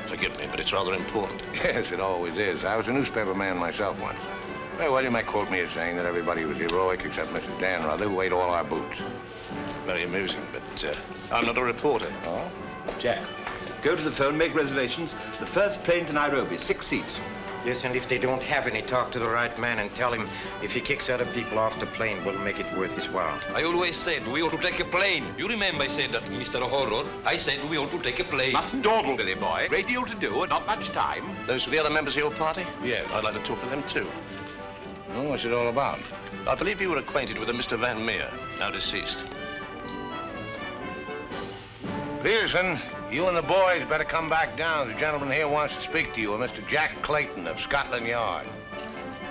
Forgive me, but it's rather important. Yes, it always is. I was a newspaper man myself once. Very well, you may quote me as saying that everybody was heroic except Mrs. Danrather, who ate all our boots. Very amusing, but I'm not a reporter. Oh? Jack, go to the phone, make reservations. The first plane to Nairobi, 6 seats. Yes, and if they don't have any, talk to the right man and tell him if he kicks other people off the plane, we'll make it worth his while. I always said we ought to take a plane. You remember I said that, Mr. Horror? I said we ought to take a plane. Mustn't dawdle, Billy boy. Great deal to do and not much time. Those are the other members of your party? Yes. I'd like to talk to them, too. Oh, what's it all about? I believe you were acquainted with a Mr. Van Meer, now deceased. Peterson, you and the boys better come back down. The gentleman here wants to speak to you, a Mr. Jack Clayton of Scotland Yard.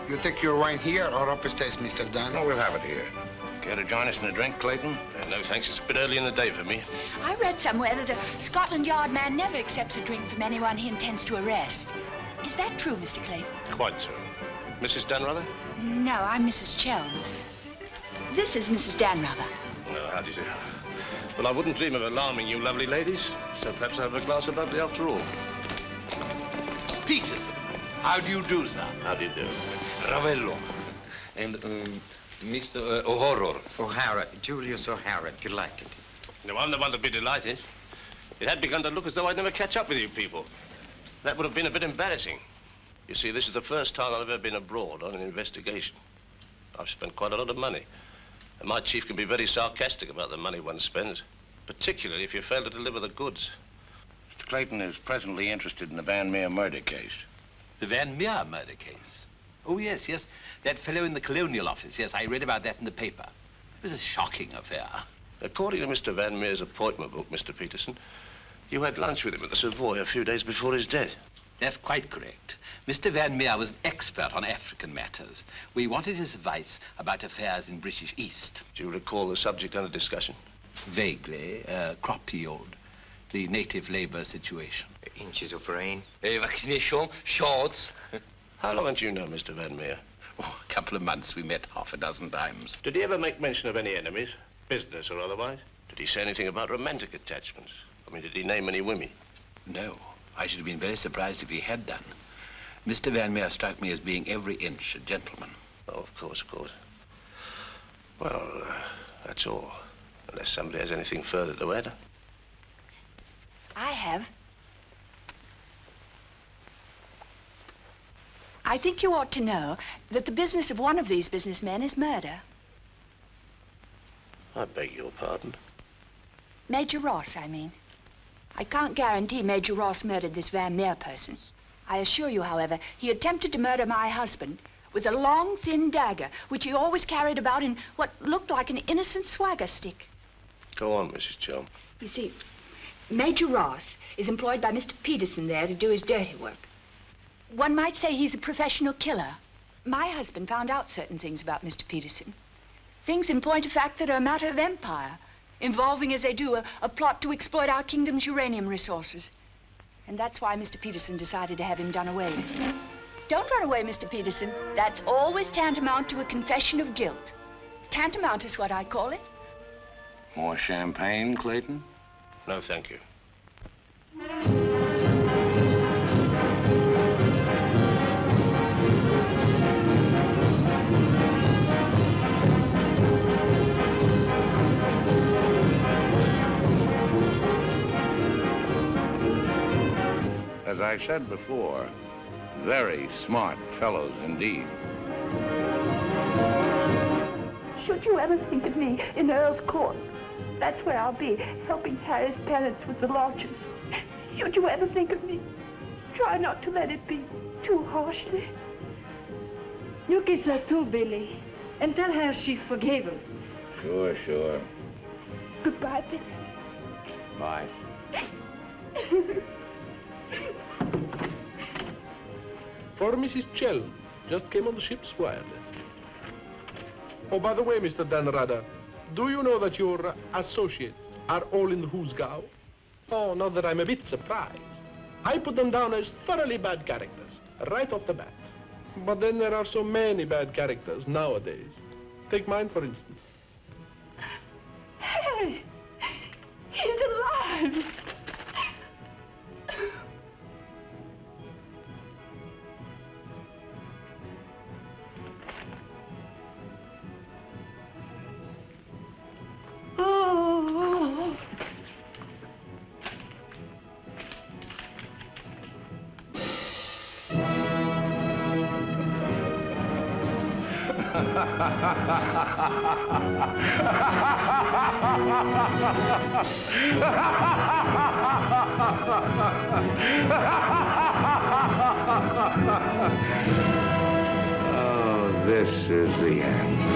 You take your wine here or upstairs, Mr. Dunn? No, we'll have it here. Care to join us in a drink, Clayton? No, thanks. It's a bit early in the day for me. I read somewhere that a Scotland Yard man never accepts a drink from anyone he intends to arrest. Is that true, Mr. Clayton? Quite so. Mrs. Dunrather? No, I'm Mrs. Chelm. This is Mrs. Danrather. Well, how do you do? Well, I wouldn't dream of alarming you lovely ladies, so perhaps I'll have a glass of bubbly after all. Peterson, how do you do, sir? How do you do? Ravello. And, Mr. O'Horror. O'Hara, Julius O'Hara, delighted. No, I'm the one to be delighted. It had begun to look as though I'd never catch up with you people. That would have been a bit embarrassing. You see, this is the first time I've ever been abroad on an investigation. I've spent quite a lot of money. And my chief can be very sarcastic about the money one spends, particularly if you fail to deliver the goods. Mr. Clayton is presently interested in the Van Meer murder case. The Van Meer murder case? Oh, yes, yes. That fellow in the Colonial Office. Yes, I read about that in the paper. It was a shocking affair. According to Mr. Van Meer's appointment book, Mr. Peterson, you had lunch with him at the Savoy a few days before his death. That's quite correct. Mr. Van Meer was an expert on African matters. We wanted his advice about affairs in British East. Do you recall the subject under discussion? Vaguely. Crop yield, the native labor situation. Inches of rain. Vaccination, shots. How long had you known Mr. Van Meer? Oh, a couple of months. We met half a dozen times. Did he ever make mention of any enemies, business or otherwise? Did he say anything about romantic attachments? I mean, did he name any women? No. I should have been very surprised if he had done. Mr. Van Meer struck me as being every inch a gentleman. Oh, of course, of course. Well, that's all. Unless somebody has anything further to add. I have. I think you ought to know that the business of one of these businessmen is murder. I beg your pardon. Major Ross, I mean. I can't guarantee Major Ross murdered this Van Meer person. I assure you, however, he attempted to murder my husband with a long, thin dagger, which he always carried about in what looked like an innocent swagger stick. Go on, Mrs. Chelm. You see, Major Ross is employed by Mr. Peterson there to do his dirty work. One might say he's a professional killer. My husband found out certain things about Mr. Peterson. Things in point of fact that are a matter of empire, involving, as they do, a plot to exploit our kingdom's uranium resources. And that's why Mr. Peterson decided to have him done away with. Don't run away, Mr. Peterson. That's always tantamount to a confession of guilt. Tantamount is what I call it. More champagne, Clayton? No, thank you. As I said before, very smart fellows indeed. Should you ever think of me in Earl's Court, that's where I'll be, helping Harry's parents with the launches. Should you ever think of me, try not to let it be too harshly. You kiss her too, Billy, and tell her she's forgiven. Sure, sure. Goodbye, Billy. Bye. For Mrs. Chelm, just came on the ship's wireless. Oh, by the way, Mr. Dan Rada, do you know that your associates are all in the Hoosgow? Oh, not that I'm a bit surprised. I put them down as thoroughly bad characters, right off the bat. But then there are so many bad characters nowadays. Take mine, for instance. Harry! He's alive! Oh. Oh, this is the end.